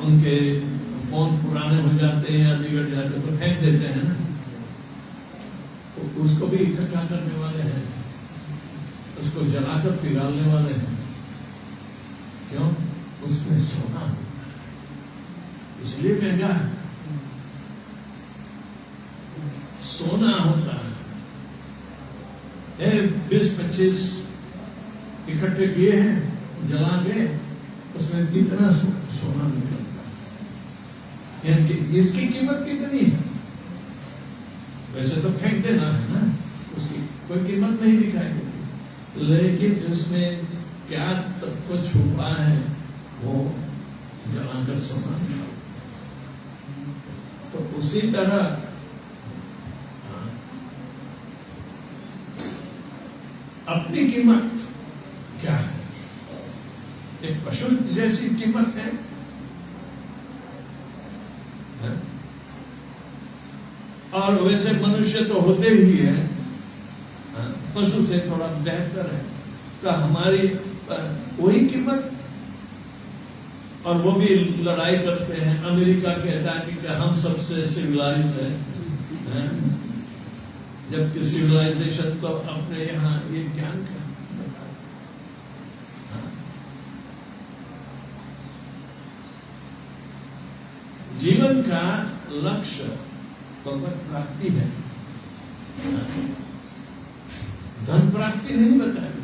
उनके फोन पुराने हो जाते हैं या बिगड़ जाते हैं तो फेंक देते हैं ना, उसको भी इकट्ठा करने वाले हैं, उसको जलाकर पिघालने वाले हैं। क्यों? उसमें सोना इसलिए महंगा है, सोना होता है। 20-25 इकट्ठे किए हैं, जला के उसमें कितना सोना निकलता है। इसकी कीमत कितनी है? वैसे तो फेंक देना है ना, उसकी कोई कीमत नहीं दिखाई देती, लेकिन उसमें क्या तत्व छुपा है वो जलाकर सोना। तो उसी तरह अपनी कीमत क्या है? एक पशु जैसी कीमत है? और वैसे मनुष्य तो होते ही है, पशु से थोड़ा बेहतर है, तो हमारी वही कीमत। और वो भी लड़ाई करते हैं। अमेरिका कहता है कि हम सबसे सिविलाइज्ड है, जबकि सिविलाइजेशन तो अपने यहाँ ये ज्ञान का जीवन का लक्ष्य भगवत प्राप्ति है, धन प्राप्ति नहीं बताई,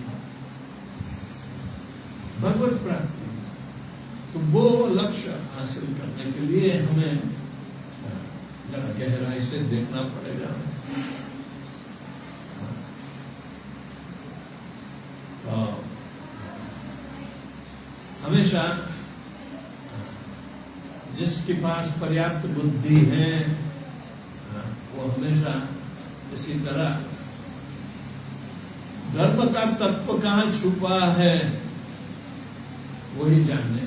भगवत प्राप्ति। तो वो लक्ष्य हासिल करने के लिए हमें जरा गहराई से देखना पड़ेगा। हमेशा जिसके पास पर्याप्त बुद्धि है वो हमेशा इसी तरह धर्म का तत्व कहाँ छुपा है वही जानने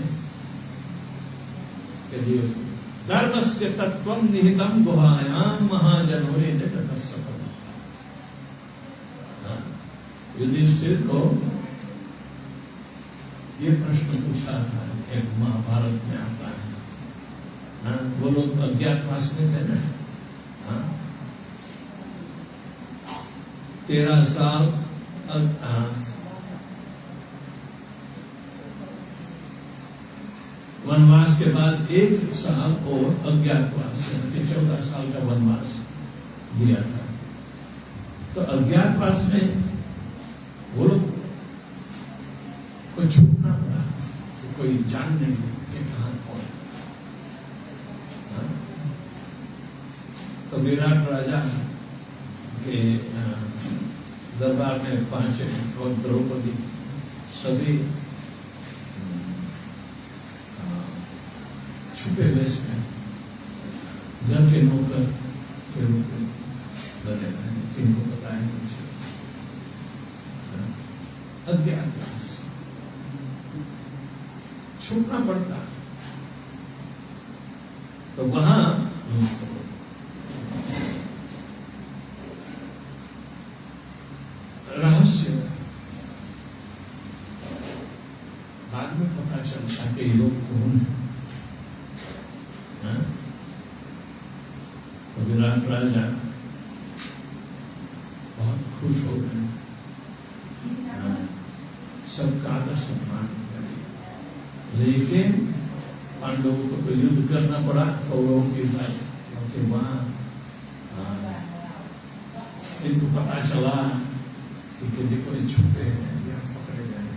के लिए धर्मस्य तत्वं निहितं गुहायां महाजनोरे जगतस्सफल। युधिष्ठिर को ये प्रश्न पूछा था, एक महाभारत में आता है। वो लोग अज्ञातवास में थे ना, 13 साल वनवास के बाद 1 साल और अज्ञातवास, 14 साल का वनवास दिया था। तो अज्ञातवास में वो लोग को छूटना पड़ा, तो कोई जान नहीं कि कहाँ कौन। तो विराट राजा के दरबार में 5 और द्रौपदी सभी छुपे वेश में घर के नौकर के रूप में बने रहे, किनको बताए कुछ अज्ञातवास, छुपना पड़ता। तो वहां रहस्य बाद में पता चलता कि लोग कौन है। तो विराट राजा बहुत खुश हो गए, सबका आदर सम्मान करे। लेकिन पांडवों को तो युद्ध करना पड़ा कौरवों के साथ, क्योंकि वहां इनको पता चला कि देखो ये छुपे हैं या पकड़े गए।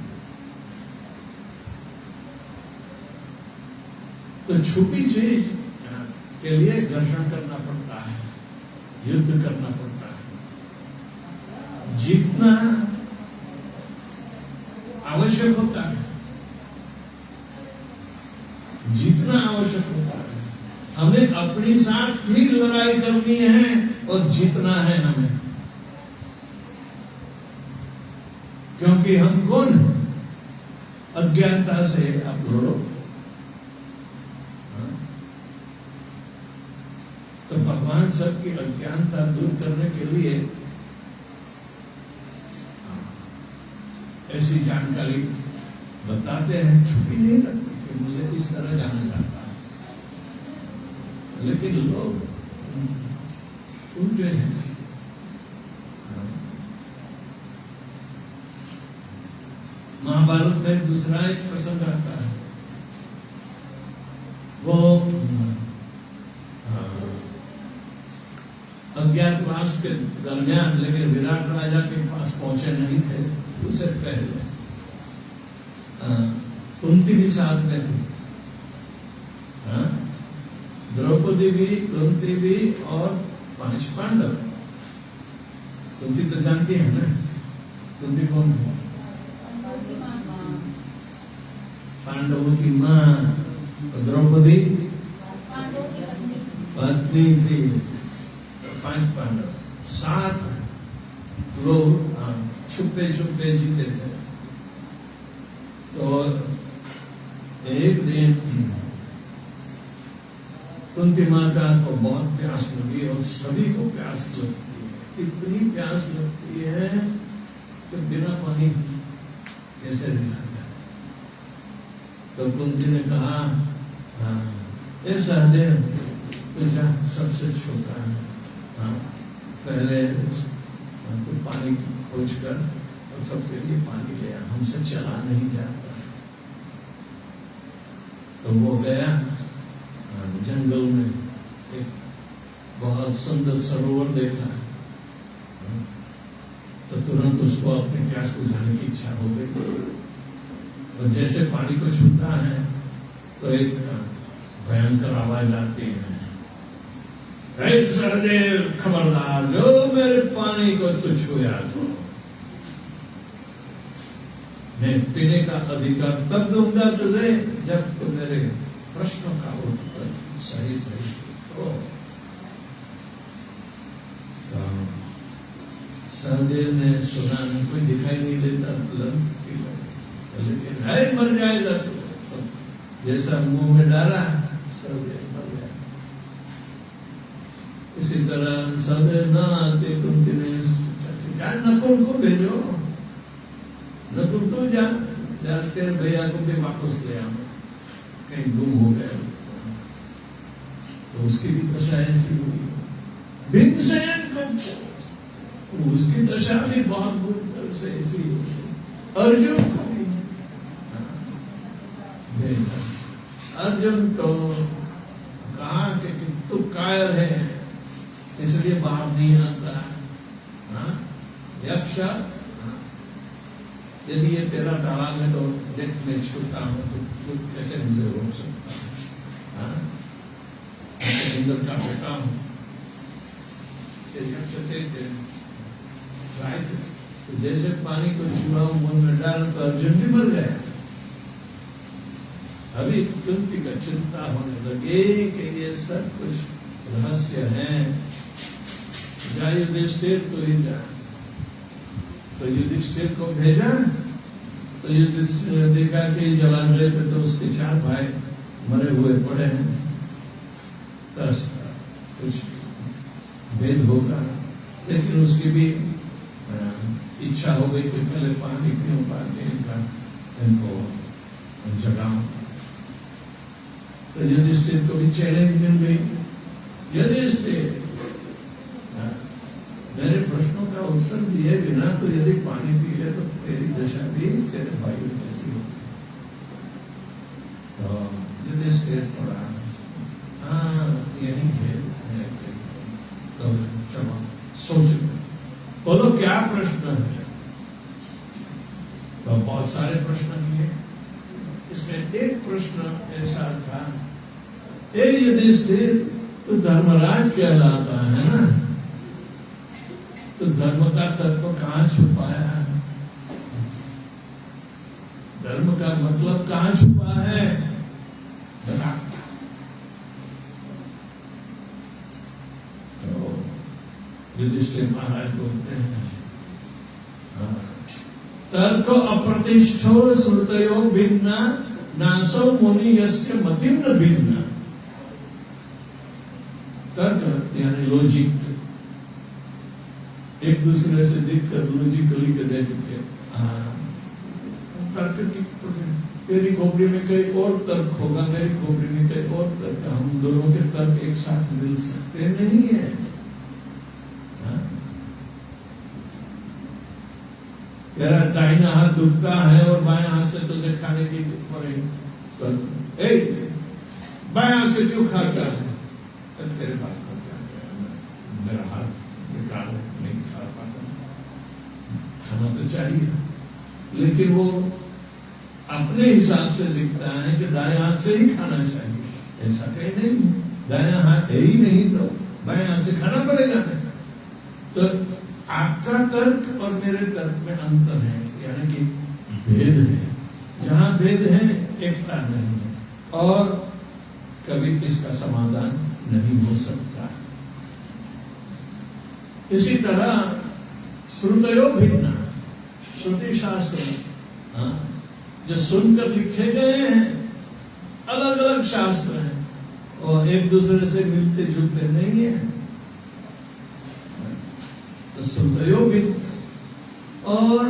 तो छुपी चीज के लिए घर्षण करना पड़ता है, युद्ध करना पड़ता है, जीतना आवश्यक होता है, जीतना आवश्यक होता है। हमें अपनी साथ भी लड़ाई करनी है और जीतना है हमें, क्योंकि हम कौन हैं? अज्ञानता से आप लड़ो। तो भगवान सबकी अज्ञानता दूर करने के लिए ऐसी जानकारी बताते हैं, छुपी नहीं रखते कि मुझे इस तरह जाना चाहता है। लेकिन लोग उल्टे हैं। महाभारत में दूसरा एक प्रसंग आता है, वो अज्ञातवास के दरमियान, लेकिन विराट राजा के पास पहुंचे नहीं थे, उससे पहले कुंती भी साथ में थी, द्रौपदी भी, कुंती भी और 5 पांडव। कुंती तो जानती है ना, कुंती कौन है? पांडवों की माँ। द्रौपदी पत्नी थी। 5 पांडव, 7 लोग छुपे छुपे जीते थे। तो एक दिन कुंती माता को बहुत प्यास लगी और सभी को प्यास लगती है। इतनी प्यास लगती है कि बिना पानी कैसे रहा जाए। तो कुंती ने कहा, हाँ ये सहदेव तुझा सबसे छोटा है, हाँ पहले तो पानी खोज कर और सबके लिए पानी ले आ, हमसे चला नहीं जाता। तो वो गया जंगल में, एक बहुत सुंदर सरोवर देखा, तो तुरंत उसको अपने प्यास बुझाने की इच्छा हो गई। और जैसे पानी को छूता है तो एक भयंकर आवाज आती है, सहदेव खबरदार, जो मेरे पानी को तू छुया तो मैं पीने का अधिकार तब दूंगा तुझे जब तू मेरे प्रश्नों का उत्तर सही सही हो। सहदेव ने सुना, कोई दिखाई नहीं देता, लेकिन है मर जाएगा तो जैसा मुंह में डाला सहदेव मर गया। इसी तरह सहदेव ना आते कुंती ने नकुल को भेजो, नकुल तो जा तेरे भैया को भी वापस ले आओ, कहीं गुम हो गया। तो उसकी भी दशा ऐसी हुई। भीमसेन को उसकी दशा भी बहुत बुरी तरह से ऐसी हुई। अर्जुन को भी अर्जुन तो कहा कि तू कायर है इसलिए बाहर नहीं आता। यक्ष, यदि ये तेरा तालाब है तो देख मैं छूता हूं, तो कैसे मुझे रोक सकता? इंद्र का बेटा हूं। तो जैसे पानी को छुआ मुंह में डाल तो अर्जुन भी मर गया। अभी कुंती का चिंता होने लगे कि ये सब कुछ रहस्य है। युधिष्ठिर तो ही जा, तो युधिष्ठिर को भेजा। तो युधिष्ठिर देखा कि जलाशय पे तो उसके 4 भाई मरे हुए पड़े हैं, तो कुछ भेद होगा। लेकिन उसकी भी इच्छा हो गई कि पहले पानी पीऊं, पाके इनको जगाऊं। तो युधिष्ठिर को भी चैलेंज मिल गई, युधिष्ठिर मेरे प्रश्नों का उत्तर दिए बिना तो यदि पानी पी ले तो तेरी दशा भी तेरे भाई जैसी होगी। तो युधिष्ठिर थोड़ा यही है। तो चलो सोचो, बोलो क्या प्रश्न है। तो बहुत सारे प्रश्न किए, इसमें एक प्रश्न ऐसा था, ए युधिष्ठिर तो धर्मराज कहलाता है ना, तो धर्म का तत्व कहां छुपाया है? धर्म का मतलब कहां छुपा है? तो युधिष्ठिर महाराज बोलते हैं, तर्क अप्रतिष्ठो श्रुतयो भिन्ना नासो मुनि यस्य मतिम न भिन्ना। तर्क यानी लॉजिक, एक दूसरे से देखकर लॉजिकली के देख के तर्क की, तेरी खोपड़ी में कई और तर्क होगा, मेरी खोपड़ी में कई और तर्क, हम दोनों के तर्क एक साथ मिल सकते नहीं है। तेरा दाहिना हाथ दुखता है और बाएं हाथ से तुझे खाने की पड़ेगी, बाएं हाथ से क्यों खाता है? तेरे बात को क्या, मेरा हाथ निकाल नहीं खा पाता, खाना तो चाहिए, लेकिन वो अपने हिसाब से दिखता है कि दाएं हाथ से ही खाना चाहिए। ऐसा कहीं नहीं, दायां हाथ है ही नहीं तो बाएं हाथ से खाना पड़ेगा। तो आपका तर्क और मेरे तर्क में अंतर है, यानी कि भेद है। जहां भेद है एकता नहीं है, और कभी इसका समाधान नहीं हो सकता। इसी तरह श्रुतयो भिन्ना, श्रुति शास्त्र जो सुनकर लिखे गए हैं, अलग अलग शास्त्र हैं और एक दूसरे से मिलते जुलते नहीं है। तो श्रुतयो भी और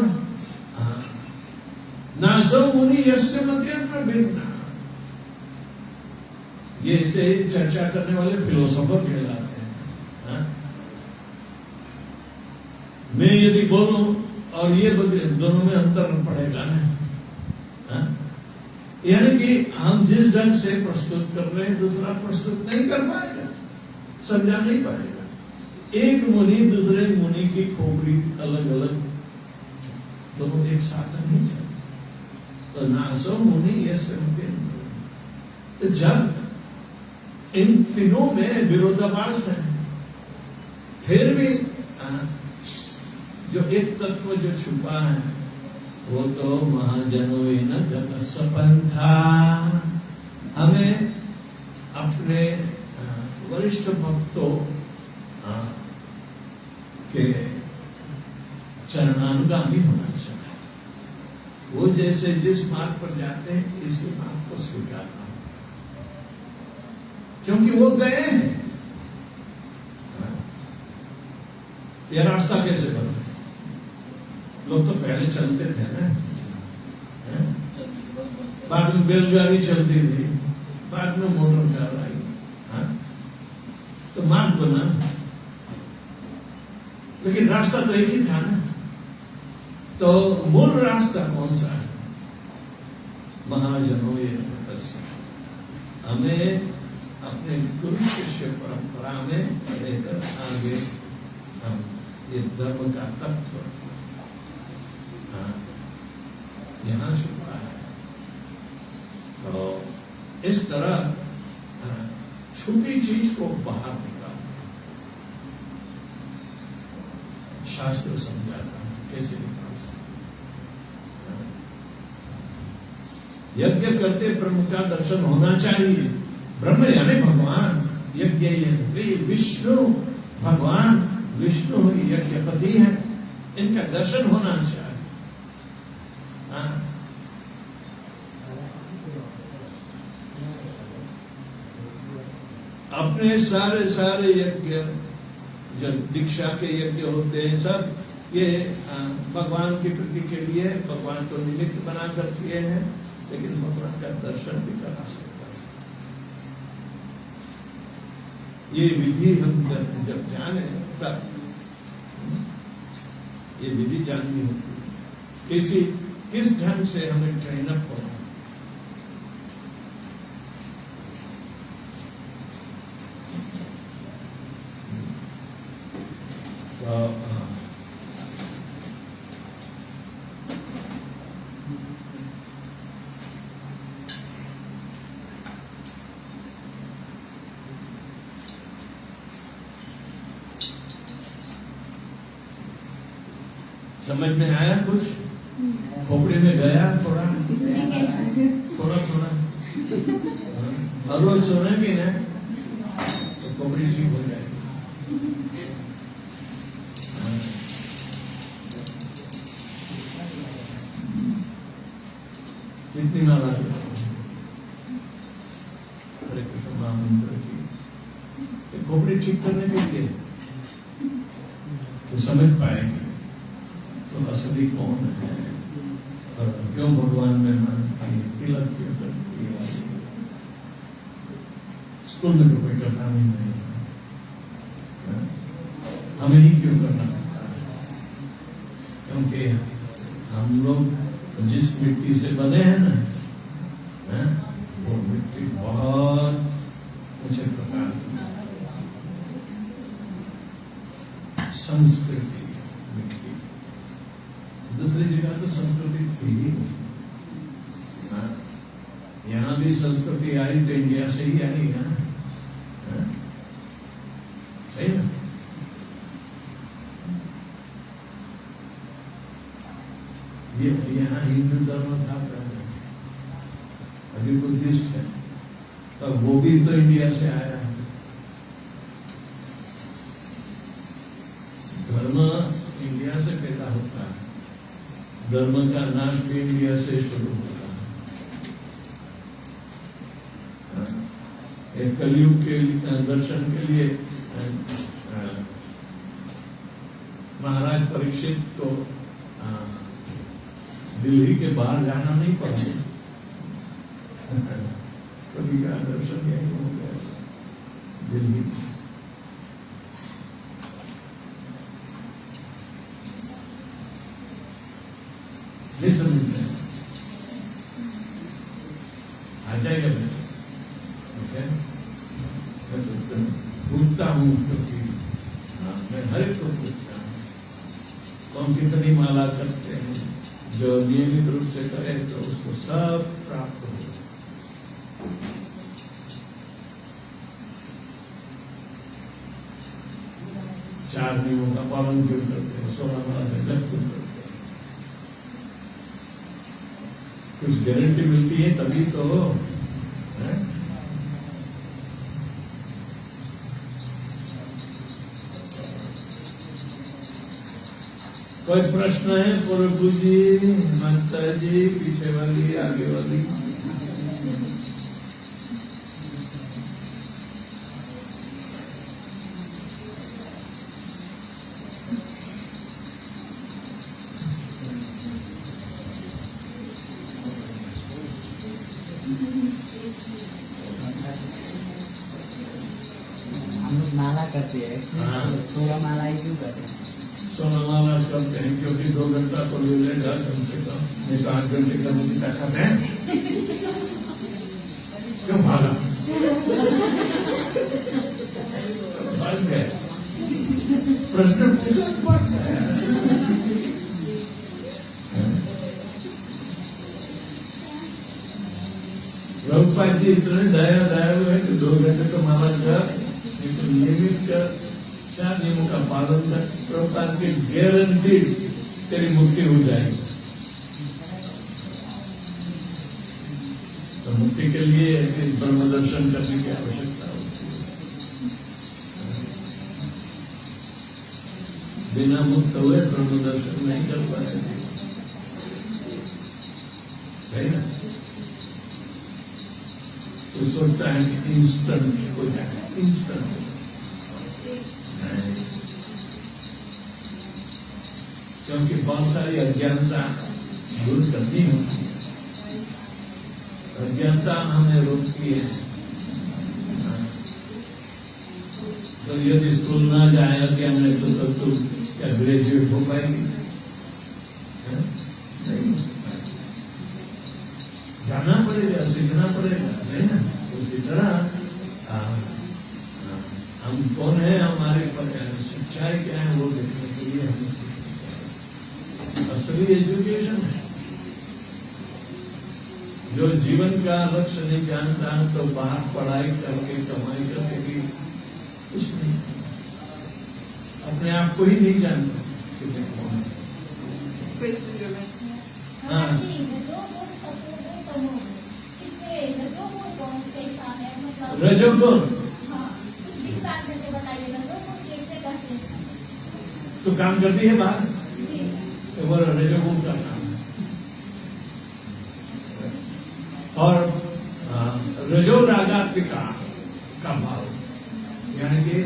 नासो मुनि यस्य मध्य प्रभिन्ना, ये इसे चर्चा करने वाले फिलोसोफर कहलाते हैं। मैं यदि बोलूं और ये दोनों में अंतर पड़ेगा ना, यानी कि हम जिस ढंग से प्रस्तुत कर रहे हैं दूसरा प्रस्तुत नहीं कर पाएगा, समझा नहीं पाएगा। एक मुनि दूसरे मुनि की खोपड़ी अलग अलग, दोनों एक साथ नहीं चलते। तो नासो मुनि ये तो जब इन तीनों में विरोधाभास है, फिर भी जो एक तत्व जो छुपा है वो तो महाजनों न गत सपंथा, हमें अपने वरिष्ठ भक्तों के चरणानुगामी होना चाहिए। वो जैसे जिस मार्ग पर जाते हैं इसी मार्ग को स्वीकारना, क्योंकि वो गए हैं। यह रास्ता कैसे बना? लोग तो पहले चलते थे ना, बाद में बैलगाड़ी चलती थी, बाद में मोटर कार आई, तो मार्ग बना, लेकिन रास्ता तो एक ही था ना। तो मूल रास्ता कौन सा है? महाजनों ये हमें अपने गुरु शिष्य परंपरा में रहकर आगे हम ये धर्म का तत्व यहाँ छुपा है। तो इस तरह छुपी चीज को बाहर निकाल शास्त्र समझाता है कैसे निकाल सकते। यज्ञ करते ब्रह्म का दर्शन होना चाहिए। ब्रह्म यानी भगवान, यज्ञ विष्णु, भगवान विष्णु यज्ञपति है, इनका दर्शन होना चाहिए। अपने सारे यज्ञ जो दीक्षा के यज्ञ होते हैं सब ये भगवान की प्रीति के लिए, भगवान को निमित्त बनाकर किए हैं, लेकिन भगवान का दर्शन भी करा सकता है। ये विधि हम जब जाने तब ये विधि जाननी होती है, किस ढंग से हमें ट्रेन अप होना। समझ में आया कुछ? खोपड़ी में गया थोड़ा और रोज सोनेंगे ना तो खोपड़ी ठीक हो जाएगी। कितनी माला हरे कृष्ण महामंत्र की खोपड़ी ठीक करने के लिए तो समझ पाएंगे तो असली कौन है और क्यों भगवान में तिलक क्यों करती है। स्कूल में तो कोई करना नहीं था, हमें ही क्यों करना पड़ता है? क्योंकि हम लोग जिस मिट्टी से बने हैं ना, वो मिट्टी बहुत ऊंचे प्रकार की संस्कृति मिट्टी। दूसरी जगह तो संस्कृति थी ही नहीं। यहाँ भी संस्कृति आई तो इंडिया से ही आई है ना, सही ना? ये यहाँ हिंदू धर्म था पहले, अभी बुद्धिस्ट है, तो वो भी तो इंडिया से आया है। धर्म इंडिया से पैदा होता है, धर्म का नाश भी इंडिया से शुरू होता है। एक कलयुग के दर्शन के लिए महाराज परीक्षित को दिल्ली के बाहर जाना नहीं पड़ा। कभी का दर्शन यही हो गया दिल्ली। नहीं समझते आ जाएगा मैं ओके। मैं पूछता हूँ क्योंकि मैं हर एक को पूछता हूँ कौन कितनी माला करते हैं। जो नियमित रूप से करे तो उसको सब प्राप्त हो। चार नियमों का पालन क्यों करते हैं, 16 माला का जप क्यों करते हैं। कुछ गारंटी मिलती है तभी तो है? कोई प्रश्न है प्रभु जी, माता जी, पीछे वाली, आगे वाली? हम लोग माला करते हैं, हाँ। 16 माला ही क्यों करते हैं? 16 माला करते हैं क्योंकि 2 घंटा तो मिलेगा कम से कम। नहीं तो 8 घंटे का मुझे पैसा है क्यों भागा? भाग गए प्रश्न पूछा। प्रभुपाद जी इतने दया हुए कि 2 घंटे तो माला कर, नहीं तो नियमित कर, 4 नियमों का पालन कर। प्रभुपाद की गारंटी तेरी मुक्ति हो जाएगी। तो मुक्ति के लिए इस ब्रह्म दर्शन करने की आवश्यकता होती है। बिना मुक्त हुए ब्रह्म दर्शन नहीं कर पाएंगे, है ना? तो सोचता है कि इंस्टेंट हो जाए, इंस्टेंट। क्योंकि बहुत सारी अज्ञानता दूर करनी होती है। अज्ञानता हमें रोकती है। तो यदि स्कूल ना जाए अज्ञान में तो तू क्या ग्रेजुएट हो पाएगी? नहीं, जाना पड़ेगा, सीखना पड़ेगा, है ना? उसी तरह हम कौन है, हमारे सच्चाई क्या है वो देखने के लिए हमें सीखना चाहिए। असली एजुकेशन है। जो जीवन का लक्ष्य नहीं जानता तो बाहर पढ़ाई करके कमाई करके भी कुछ नहीं, अपने आप को ही नहीं जानता कि मैं कौन है। हाँ, रजोगुण तो काम करती है बाहर, तो वो रजोगुण का काम है। और रजो रागात्मिका का भाव यानी कि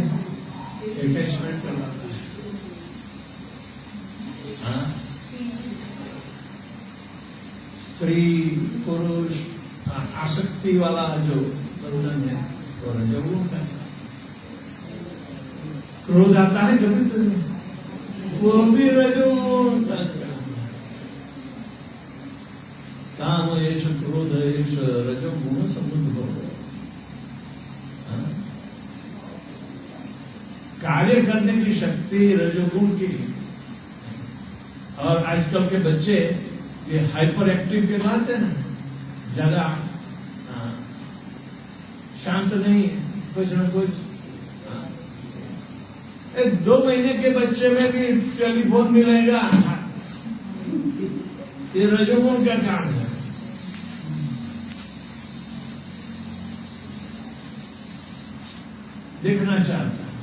अटैचमेंट करना है। हाँ? स्त्री पुरुष आसक्ति वाला जो बंधन है वो रजोगुण का। क्रोध आता है कभी तो वो भी रजोगुण का काम। एष क्रोध एष रजोगुण समुद्भव। कार्य करने की शक्ति रजोगुण की। और आजकल के बच्चे ये हाइपर एक्टिव के कहते हैं ना, ज्यादा शांत नहीं है, कुछ न कुछ। 2 महीने के बच्चे में भी टेलीफोन मिलेगा, ये रजोगुण का काम है। देखना चाहता है।